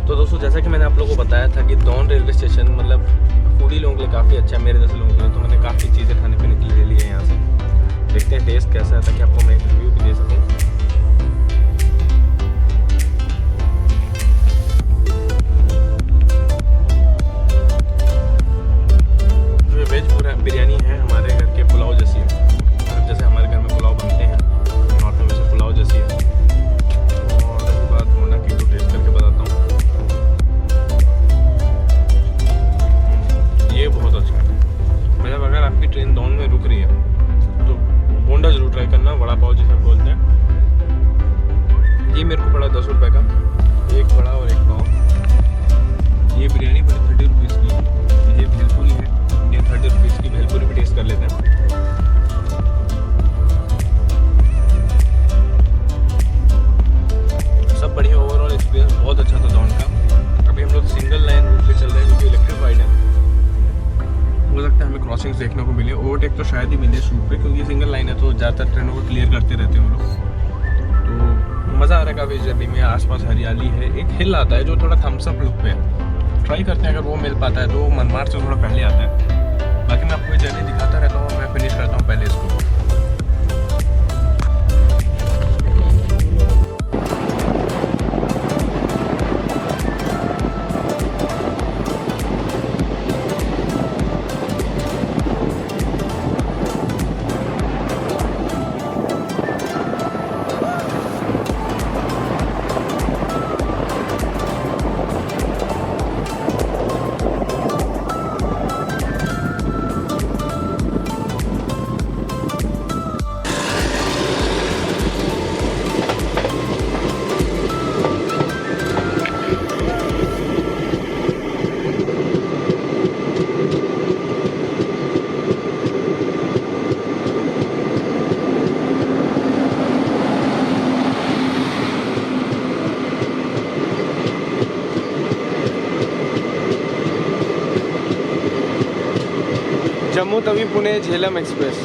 तो दोस्तों जैसा कि मैंने आप लोगों को बताया था कि दौन रेलवे स्टेशन मतलब फूडी लोगों के लिए काफ़ी अच्छा है, मेरे जैसे लोगों के लिए। तो मैंने काफ़ी चीज़ें खाने पीने के लिए ले ली है यहाँ से। देखते हैं टेस्ट कैसा है ताकि आपको मैं एक रिव्यू भी दे सकूँ। तो वेज बिरयानी है, हमारे घर के पुलाव जैसी है, जैसे हमारे घर में पुलाव बनते हैं नॉर्थ में, वैसे पुलाव जैसी है। और उसके बाद मोना की तो टेस्ट करके बताता हूँ, ये बहुत अच्छा है। मतलब अगर आपकी ट्रेन दौन में रुक रही है तो 10 रुपये का, एक बड़ा और एक पाव। ये बिरयानी पड़ी 30 रुपीज़ की। ये भेलपुरी है, ये 30 रुपीज़ की। भेलपुरी भी टेस्ट कर लेते हैं। सब बढ़िया, ओवरऑल एक्सपीरियंस बहुत अच्छा था दौड़ का। अभी हम लोग सिंगल लाइन रूट पे चल रहे हैं क्योंकि इलेक्ट्रीफाइड है। हो सकता है हमें क्रॉसिंग्स देखने को मिले, ओवरटेक तो शायद ही मिले इस रूट पे क्योंकि सिंगल लाइन है तो ज़्यादातर ट्रेनों को क्लियर करते रहते हैं वो लोग। तो मज़ा आ रहा है काफ़ी जर्नी में। आसपास हरियाली है, एक हिल आता है जो थोड़ा थम्स अप लुक पे है। ट्राई करते हैं, अगर वो मिल पाता है तो मनमाड़ से थोड़ा पहले आता है। बाकी मैं आपको ये जर्नी दिखाता रहता हूँ, मैं फिनिश करता हूँ पहले इसको। जम्मू तवी पुणे झेलम एक्सप्रेस।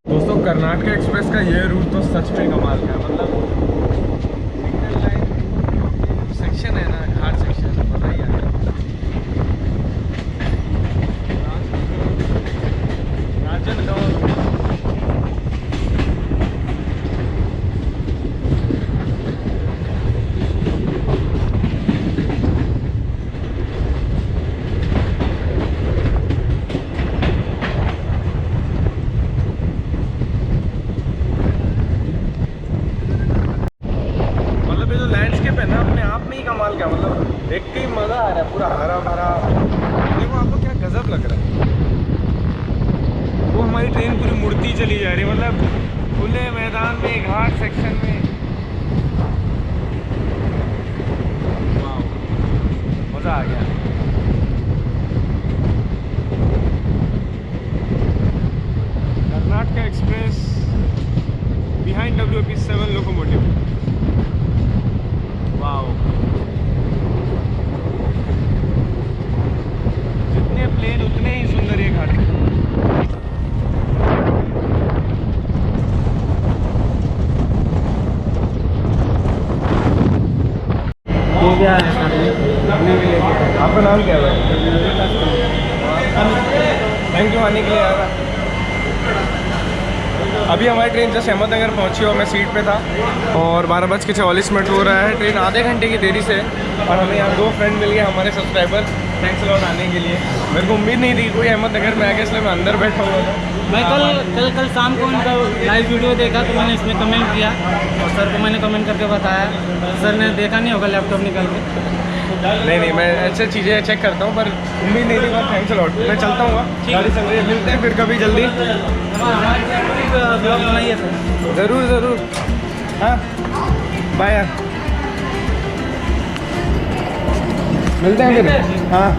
दोस्तों कर्नाटक एक्सप्रेस का ये रूट तो सच में कमाल का है। मतलब सिंगल लाइन सेक्शन है ना, घाट सेक्शन, मजा ही आया। राजनगांव कमाल का, मतलब देख के ही मज़ा आ रहा है। पूरा हरा भरा, देखो आपको क्या गजब लग रहा है। वो हमारी ट्रेन पूरी मुड़ती चली जा रही है, मतलब खुले मैदान में, घाट सेक्शन में। वाह, मज़ा आ गया। Karnataka express behind WP7 locomotive. Wow, जितने प्लेन उतने ही सुंदर ये घाट है। ये क्या है? आपका नाम क्या है? थैंक यू आने के लिए यार। अभी हमारी ट्रेन जस्ट अहमदनगर पहुंची और मैं सीट पे था और 12:44 हो रहा है। ट्रेन आधे घंटे की देरी से और हमें यहाँ 2 फ्रेंड मिल गए हमारे सब्सक्राइबर। थैंक्स लॉट आने के लिए। मेरे को उम्मीद नहीं थी कोई अहमदनगर में आ गया, इसलिए मैं अंदर बैठा हुआ था। मैं कल शाम को उनका लाइव वीडियो देखा तो मैंने इसमें कमेंट किया और सर को मैंने कमेंट करके बताया। सर ने देखा नहीं होगा लैपटॉप निकाल के। नहीं मैं ऐसे चीज़ें चेक करता हूँ, पर उम्मीद नहीं थी। बस थैंक्स लॉट। मैं चलता हूँ, गाड़ी चल रही है, मिलते हैं फिर कभी जल्दी। ब्लॉग बनाइए सर। ज़रूर। हाँ बाय यार, मिलते हैं फिर। हाँ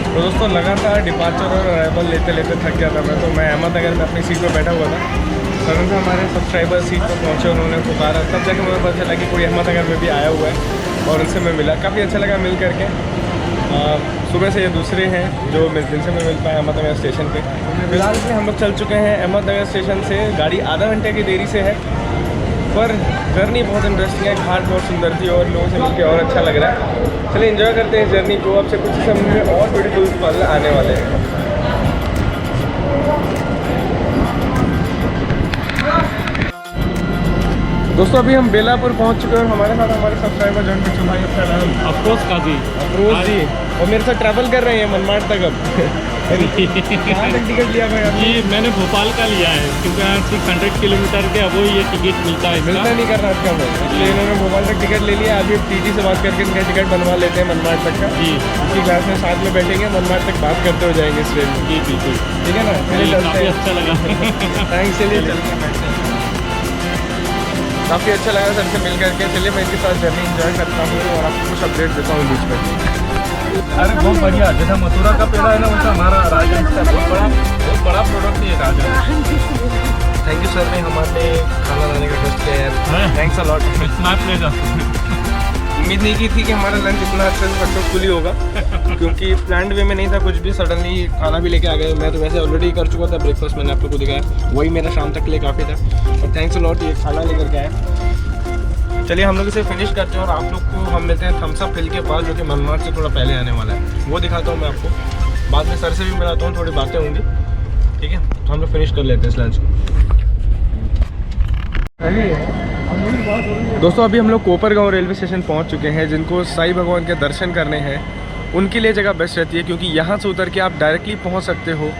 तो दोस्तों लगातार डिपार्चर और अराइवल लेते थक गया था मैं। तो मैं अहमदनगर में अपनी सीट पर बैठा हुआ था। सडन से हमारे सब्सक्राइबर सीट पर पहुंचे, उन्होंने पुकारा, तब जाके मुझे पता चला कि कोई अहमदनगर में भी आया हुआ है और उनसे मैं मिला। काफ़ी अच्छा लगा मिल करके। सुबह से ये दूसरे हैं जो जिनसे मैं मिल पाया अहमदनगर स्टेशन पे। फिलहाल में हम लोग चल चुके हैं अहमदनगर स्टेशन से। गाड़ी आधा घंटे की देरी से है, पर जर्नी बहुत इंटरेस्टिंग है। घाट बहुत सुंदर थी और लोगों से मिलकर और अच्छा लग रहा है। चलिए एंजॉय करते हैं जर्नी को। आपसे कुछ समय में और ब्यूटीफुल पल आने वाले हैं। दोस्तों अभी हम बेलापुर पहुंच चुके हैं और हमारे साथ हमारे सब्सक्राइबर जॉइन कर चुके हैं। अफरोज काजी। अफरोज जी और मेरे साथ ट्रैवल कर रहे हैं मनमाड़ तक। अब कहाँ तक टिकट लिया भाई आपने? ये मैंने भोपाल का लिया है क्योंकि यहाँ 600 किलोमीटर के अब ये टिकट मिलता है। मिलता नहीं कर रहा इसका मैं, इसलिए इन्होंने भोपाल तक टिकट ले लिया। अभी टीटी से बात करके इनका टिकट बनवा लेते हैं मनमाड़ तक का। जी इसी क्लास में साथ में बैठेंगे, मनमाड़ तक बात करते हुए जाएंगे इस ट्रेन में। जी बिल्कुल, ठीक है ना? चलिए चलते काफ़ी हैं। अच्छा लगा। थैंक्स। चलिए चलते हैं, बैठते हैं। काफ़ी अच्छा लगा सर से मिल करके। चलिए मैं इनके साथ जर्नी इंजॉय करता हूँ और आपको कुछ अपडेट देता हूँ बीच में। अरे बहुत बढ़िया, जैसा मथुरा का पेड़ा है ना वैसा हमारा राजन का बहुत बड़ा प्रोडक्ट है राजन। थैंक यू सर ने हमारे खाना लाने का ट्रस्ट किया यार। Thanks a lot. It's my pleasure. उम्मीद नहीं की थी कि हमारा लंच इतना अच्छे से सक्सेसफुली होगा, क्योंकि प्लान्ड वे में नहीं था कुछ भी। सडनली खाना भी लेके आ गए। मैं तो वैसे ऑलरेडी कर चुका था ब्रेकफास्ट, मैंने आप लोग को दिखाया, वही मेरा शाम तक के लिए काफ़ी था। और थैंक्स अ लॉट ये खाना लेकर के आए। चलिए हम लोग इसे फिनिश करते हैं और आप लोग को हम मिलते हैं थम्स अप हिल के पास, जो कि मनमाड़ से थोड़ा पहले आने वाला है। वो दिखाता हूँ मैं आपको। बाद में सर से भी मिलाता हूँ, थोड़ी बातें होंगी। ठीक है, तो हम लोग फिनिश कर लेते हैं इस लंच को। दोस्तों अभी हम लोग कोपरगांव रेलवे स्टेशन पहुंच चुके हैं। जिनको साईं भगवान के दर्शन करने हैं उनके लिए जगह बेस्ट रहती है, क्योंकि यहाँ से उतर के आप डायरेक्टली पहुंच सकते हो।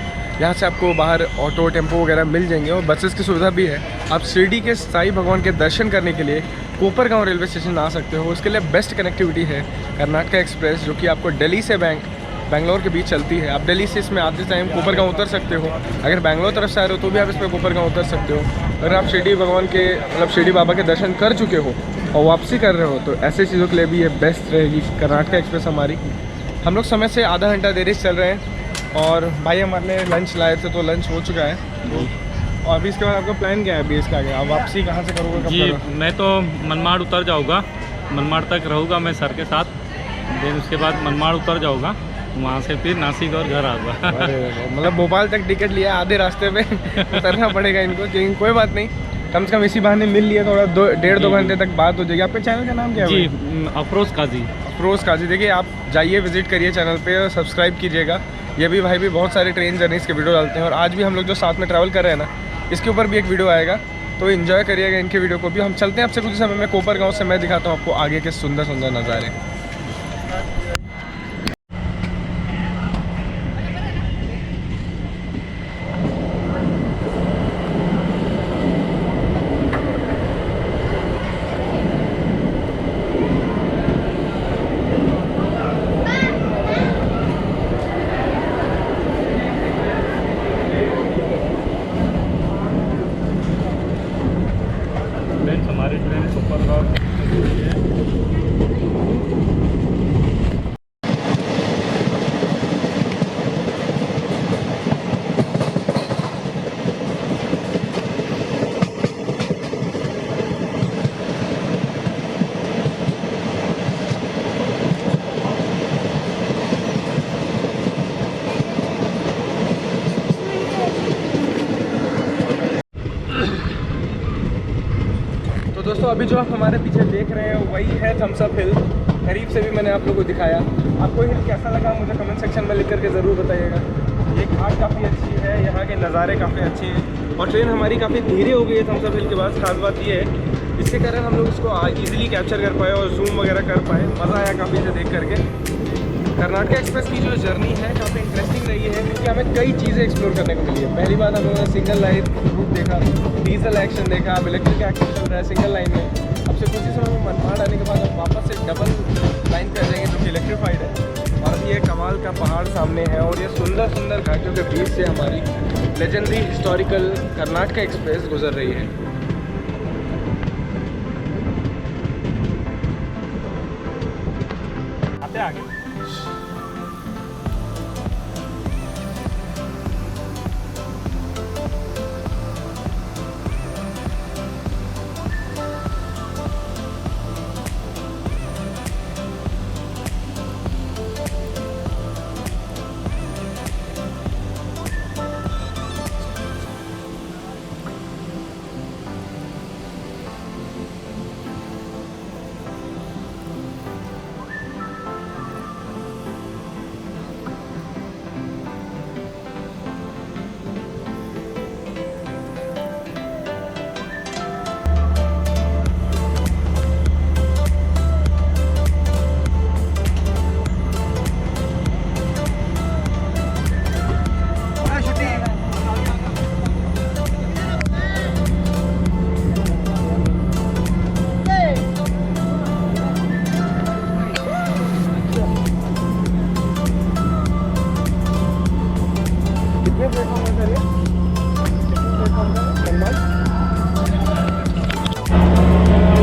यहाँ से आपको बाहर ऑटो टेम्पो वगैरह मिल जाएंगे और बसेस की सुविधा भी है। आप शिरडी के साईं भगवान के दर्शन करने के लिए कोपरगांव रेलवे स्टेशन आ सकते हो। उसके लिए बेस्ट कनेक्टिविटी है कर्नाटका एक्सप्रेस, जो कि आपको दिल्ली से बेंगलोर के बीच चलती है। आप दिल्ली से इसमें आते टाइम कोपरगांव उतर सकते हो। अगर बेंगलोर तरफ से आ रहे हो तो भी आप इसमें कोपरगांव उतर सकते हो। अगर आप शिरडी भगवान के मतलब शिरडी बाबा के दर्शन कर चुके हो और वापसी कर रहे हो तो ऐसे चीज़ों के लिए भी ये बेस्ट रहेगी कर्नाटका एक्सप्रेस हमारी। हम लोग समय से आधा घंटा देरी से चल रहे हैं और भाई हमारे लिए लंच लाए थे, तो लंच हो चुका है। और अभी इसके बाद आपका प्लान क्या है अभी इसका आगे? आप वापसी कहाँ से करोगे, कब जी करोगे? मैं तो मनमाड़ उतर जाऊँगा, मनमाड़ तक रहूँगा मैं सर के साथ। फिर उसके बाद मनमाड़ उतर जाऊँगा, वहाँ से फिर नासिक और घर आऊँगा। मतलब भोपाल तक टिकट लिया, आधे रास्ते पे उतरना पड़ेगा इनको, लेकिन कोई बात नहीं, कम से कम इसी बहाने मिल लिया, थोड़ा 1.5-2 घंटे तक बात हो जाएगी। आपके चैनल का नाम क्या है? जी अफरोज काजी। अफरोज काजी। देखिए आप जाइए, विजिट करिए चैनल पे और सब्सक्राइब कीजिएगा। ये भी भाई भी बहुत सारे ट्रेन जर्नीज़ के वीडियो डालते हैं और आज भी हम लोग जो साथ में ट्रैवल कर रहे हैं ना, इसके ऊपर भी एक वीडियो आएगा, तो एंजॉय करिएगा इनके वीडियो को भी। हम चलते हैं आपसे कुछ समय में कोपरगांव से, मैं दिखाता हूँ आपको आगे के सुंदर सुंदर नज़ारे। हमारी ट्रेन कोपरगांव दोस्तों अभी जो आप हमारे पीछे देख रहे हैं वही है थम्स अप हिल। करीब से भी मैंने आप लोगों को दिखाया। आपको हिल कैसा लगा मुझे कमेंट सेक्शन में लिख करके ज़रूर बताइएगा। ये घाट काफ़ी अच्छी है, यहाँ के नज़ारे काफ़ी अच्छे हैं और ट्रेन हमारी काफ़ी धीरे हो गई है थम्स अप हिल के बाद। खास बात ये है इसके कारण हम लोग इसको ईजिली कैप्चर कर पाए और जूम वगैरह कर पाए। मज़ा आया काफ़ी इसे देख करके। कर्नाटका एक्सप्रेस की जो जर्नी है काफ़ी इंटरेस्टिंग रही है क्योंकि हमें कई चीज़ें एक्सप्लोर करने को मिली है। पहली बात हम लोगों ने सिंगल लाइन रूट देखा, डीजल एक्शन देखा, अब इलेक्ट्रिक एक्शन चल रहा है सिंगल लाइन में। अब से कुछ ही समय में मनमाड़ आने के बाद हम वापस से डबल लाइन पे आ जाएंगे जो कि इलेक्ट्रीफाइड है। और ये कमाल का पहाड़ सामने है और ये सुंदर सुंदर घाटियों के बीच से हमारी लेजेंडरी हिस्टोरिकल कर्नाटका एक्सप्रेस गुजर रही है। आगे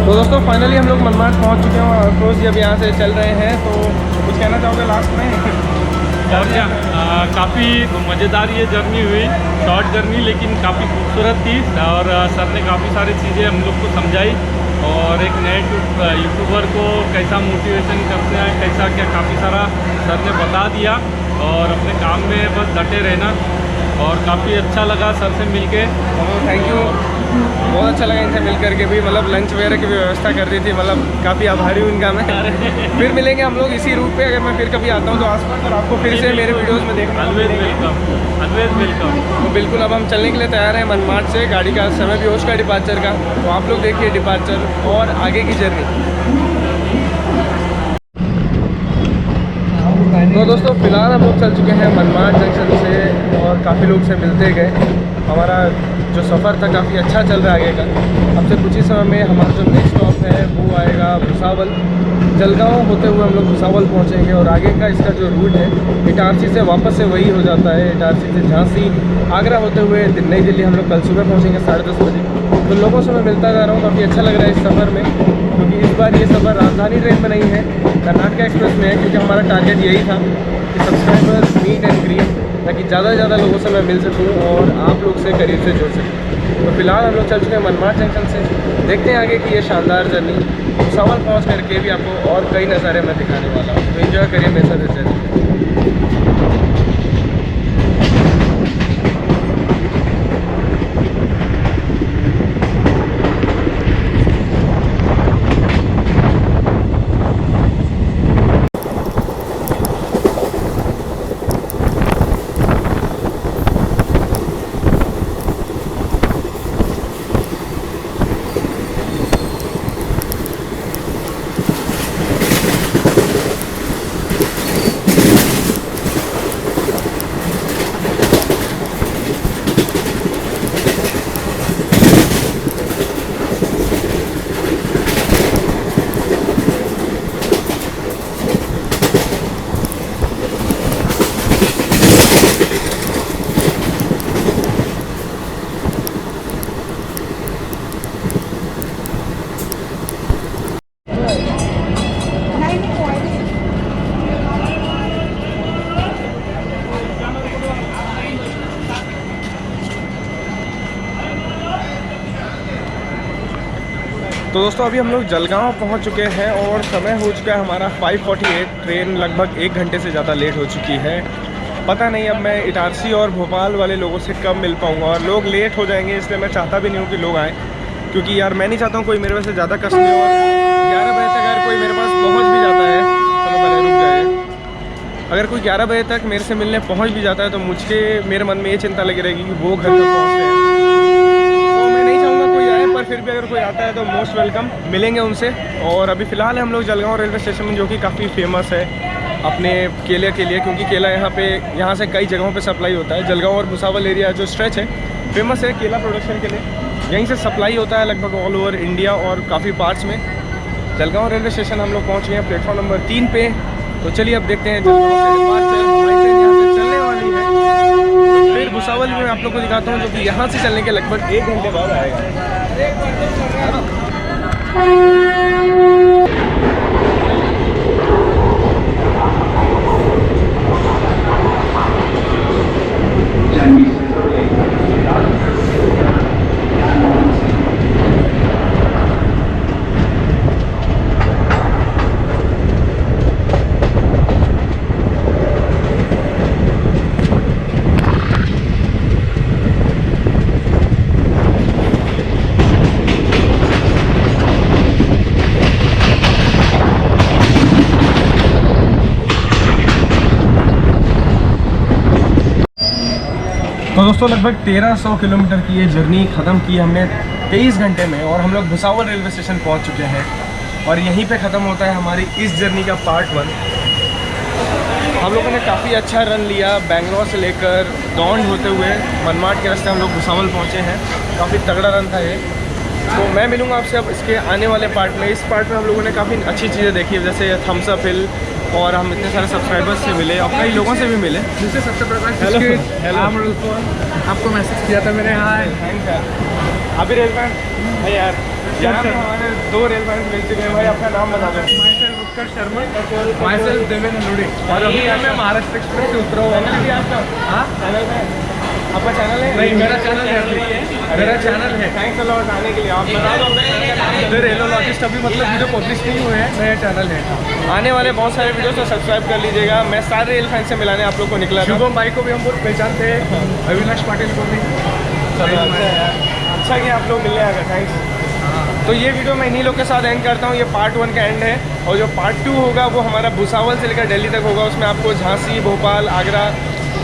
तो दोस्तों फाइनली हम लोग मनमाड़ पहुंच चुके हैं और अफरोज जी अब यहाँ से चल रहे हैं। तो कुछ कहना चाहोगे लास्ट में? और क्या काफ़ी मज़ेदार ये जर्नी हुई, शॉर्ट जर्नी लेकिन काफ़ी खूबसूरत थी और सर ने काफ़ी सारी चीज़ें हम लोग को समझाई और एक नए यूट्यूबर को कैसा मोटिवेशन करते हैं कैसा क्या काफ़ी सारा सर ने बता दिया और अपने काम में बस डटे रहना और काफ़ी अच्छा लगा सर से मिलके। थैंक यू, बहुत अच्छा लगा इनसे मिल करके भी। मतलब लंच वगैरह की भी व्यवस्था कर दी थी, मतलब काफ़ी आभारी हूँ इनका मैं। फिर मिलेंगे हम लोग इसी रूट पे, अगर मैं फिर कभी आता हूँ तो आसपास और आपको फिर से मेरे वीडियोस में देखना। Always welcome, always welcome. तो बिल्कुल अब हम चलने के लिए तैयार हैं मनमाड़ से। गाड़ी का समय भी हो चुका है डिपार्चर का, तो आप लोग देखिए डिपार्चर और आगे की जर्नी। तो दोस्तों फिलहाल हम लोग चल चुके हैं मनमाड़ जंक्शन से और काफ़ी लोग से मिलते गए। हमारा जो सफ़र था काफ़ी अच्छा चल रहा है आगे का। अब से कुछ ही समय में हमारा जो नेक्स्ट स्टॉप है वो आएगा भुसावल। जलगांव होते हुए हम लोग भुसावल पहुंचेंगे और आगे का इसका जो रूट है इटारसी से वापस से वही हो जाता है। इटारसी से झांसी, आगरा होते हुए नई दिल्ली हम लोग कल सुबह पहुँचेंगे 10:30 बजे। तो लोगों से मैं मिलता जा रहा हूँ, काफ़ी अच्छा लग रहा है इस सफ़र में क्योंकि इस बार ये सफ़र राजधानी ट्रेन में नहीं है, कर्नाटका एक्सप्रेस में है। क्योंकि हमारा टारगेट यही था कि सब्सक्राइबर्स मीट एंड ग्रीट, ताकि ज़्यादा से ज़्यादा लोगों से मैं मिल सकूँ और आप लोग से करीब से जुड़ सकूँ। तो फिलहाल हम लोग चल चुके हैं मनमाड़ जंक्शन से। देखते हैं आगे की ये शानदार जर्नी। भुसावल पहुँच करके भी आपको और कई नज़ारे मैं दिखाने वाला हूँ, तो एंजॉय करिए मेरे साथ इस जर्नी। तो दोस्तों अभी हम लोग जलगांव पहुंच चुके हैं और समय हो चुका है हमारा 5:48। ट्रेन लगभग 1 घंटे से ज़्यादा लेट हो चुकी है। पता नहीं अब मैं इटारसी और भोपाल वाले लोगों से कब मिल पाऊंगा और लोग लेट हो जाएंगे, इसलिए मैं चाहता भी नहीं हूँ कि लोग आएँ। क्योंकि यार मैं नहीं चाहता हूँ कोई मेरे वजह से ज़्यादा कष्ट ले, और 11 बजे तक अगर कोई मेरे पास पहुँच भी जाता है, चलो पहले रुक जाए, अगर कोई 11 बजे तक मेरे से मिलने पहुँच भी जाता है तो मेरे मन में ये चिंता लगी रहेगी कि वो घर तक पहुँचते हैं। तो मैं नहीं चाहूँगा कोई आए, पर फिर भी अगर कोई आता है तो मोस्ट वेलकम, मिलेंगे उनसे। और अभी फ़िलहाल हम लोग जलगांव रेलवे स्टेशन में, जो कि काफ़ी फेमस है अपने केले के लिए, क्योंकि केला यहाँ से कई जगहों पे सप्लाई होता है। जलगांव और भुसावल एरिया जो स्ट्रेच है फेमस है केला प्रोडक्शन के लिए, यहीं से सप्लाई होता है लगभग ऑल ओवर इंडिया और काफ़ी पार्ट्स में। जलगांव रेलवे स्टेशन हम लोग पहुँच गए हैं प्लेटफॉर्म नंबर 3 पे। तो चलिए अब देखते हैं जलगांव से डिपार्चर, हमारी ट्रेन यहाँ से चलने वाली है, फिर भुसावल में मैं आप लोग को दिखाता हूँ, जो कि यहाँ से चलने के लगभग 1 घंटे बाद आएगा। तो दोस्तों लगभग 1300 किलोमीटर की ये जर्नी ख़त्म की हमने 23 घंटे में, और हम लोग भुसावल रेलवे स्टेशन पहुंच चुके हैं। और यहीं पे ख़त्म होता है हमारी इस जर्नी का पार्ट 1। हम लोगों ने काफ़ी अच्छा रन लिया, बेंगलोर से लेकर दौंड होते हुए मनमाड के रास्ते हम लोग भुसावल पहुँचे हैं। काफ़ी तगड़ा रन था ये। तो मैं मिलूँगा आपसे अब इसके आने वाले पार्ट में। इस पार्ट में हम लोगों ने काफ़ी अच्छी चीज़ें देखी है, जैसे थम्स अप हिल, और हम इतने सारे सब्सक्राइबर्स से मिले और कई लोगों से भी मिले। जिससे सबसे प्रकाश हेलो आपको मैसेज किया था मैंने। हाय थैंक्स यार। अभी रेल बैंड भाई यार, यहाँ पे हमारे 2 रेल बैंड मिल चुके हैं भाई। अपना नाम बता दो। माइसेल्फ उत्कर्ष शर्मा, माइसेल्फ देवेंद्र लोडी, और अभी मैं महाराष्ट्र एक्सप्रेस से उतरा हुआ हूँ। आपका हाँ चैनल है, आपका चैनल है? नहीं, मेरा चैनल है, मेरा चैनल है। थैंक्स अलॉट आने के लिए। आप बता दो। इधर रेलोलॉजिस्ट अभी मतलब वीडियो पब्लिश नहीं हुए हैं, नया चैनल है। आने वाले बहुत सारे वीडियो तो सब्सक्राइब कर लीजिएगा। मैं सारे रेल फैन से मिलाने आप लोग को निकला था। शुभम भाई को भी हम बहुत पहचानते हैं, अविनाश पाटिल को भी। चलो अच्छा कि आप लोग मिलने आ गए, थैंक्स। तो ये वीडियो मैं इन्हीं लोग के साथ एंड करता हूँ। ये पार्ट 1 का एंड है, और जो पार्ट 2 होगा वो हमारा भुसावल से लेकर दिल्ली तक होगा। उसमें आपको झांसी, भोपाल, आगरा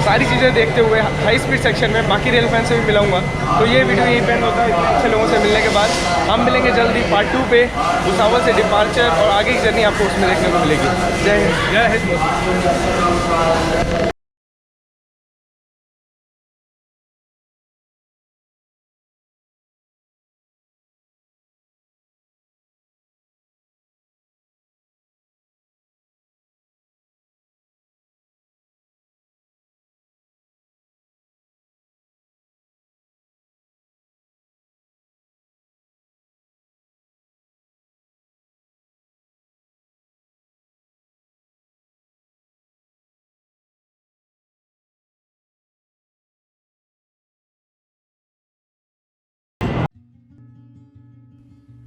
सारी चीज़ें देखते हुए हाई स्पीड सेक्शन में बाकी रेल फैन से भी मिलाऊंगा। तो ये वीडियो यहीं पे एंड होता है। इतने अच्छे लोगों से मिलने के बाद हम मिलेंगे जल्दी पार्ट 2 पे, भुसावल से डिपार्चर, और आगे की जर्नी आपको उसमें देखने को मिलेगी। जय हिंद, जय हिंद।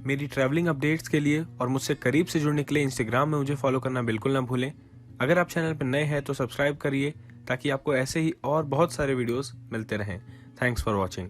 मेरी ट्रैवलिंग अपडेट्स के लिए और मुझसे करीब से जुड़ने के लिए इंस्टाग्राम में मुझे फॉलो करना बिल्कुल ना भूलें। अगर आप चैनल पर नए हैं तो सब्सक्राइब करिए, ताकि आपको ऐसे ही और बहुत सारे वीडियोस मिलते रहें। Thanks for watching.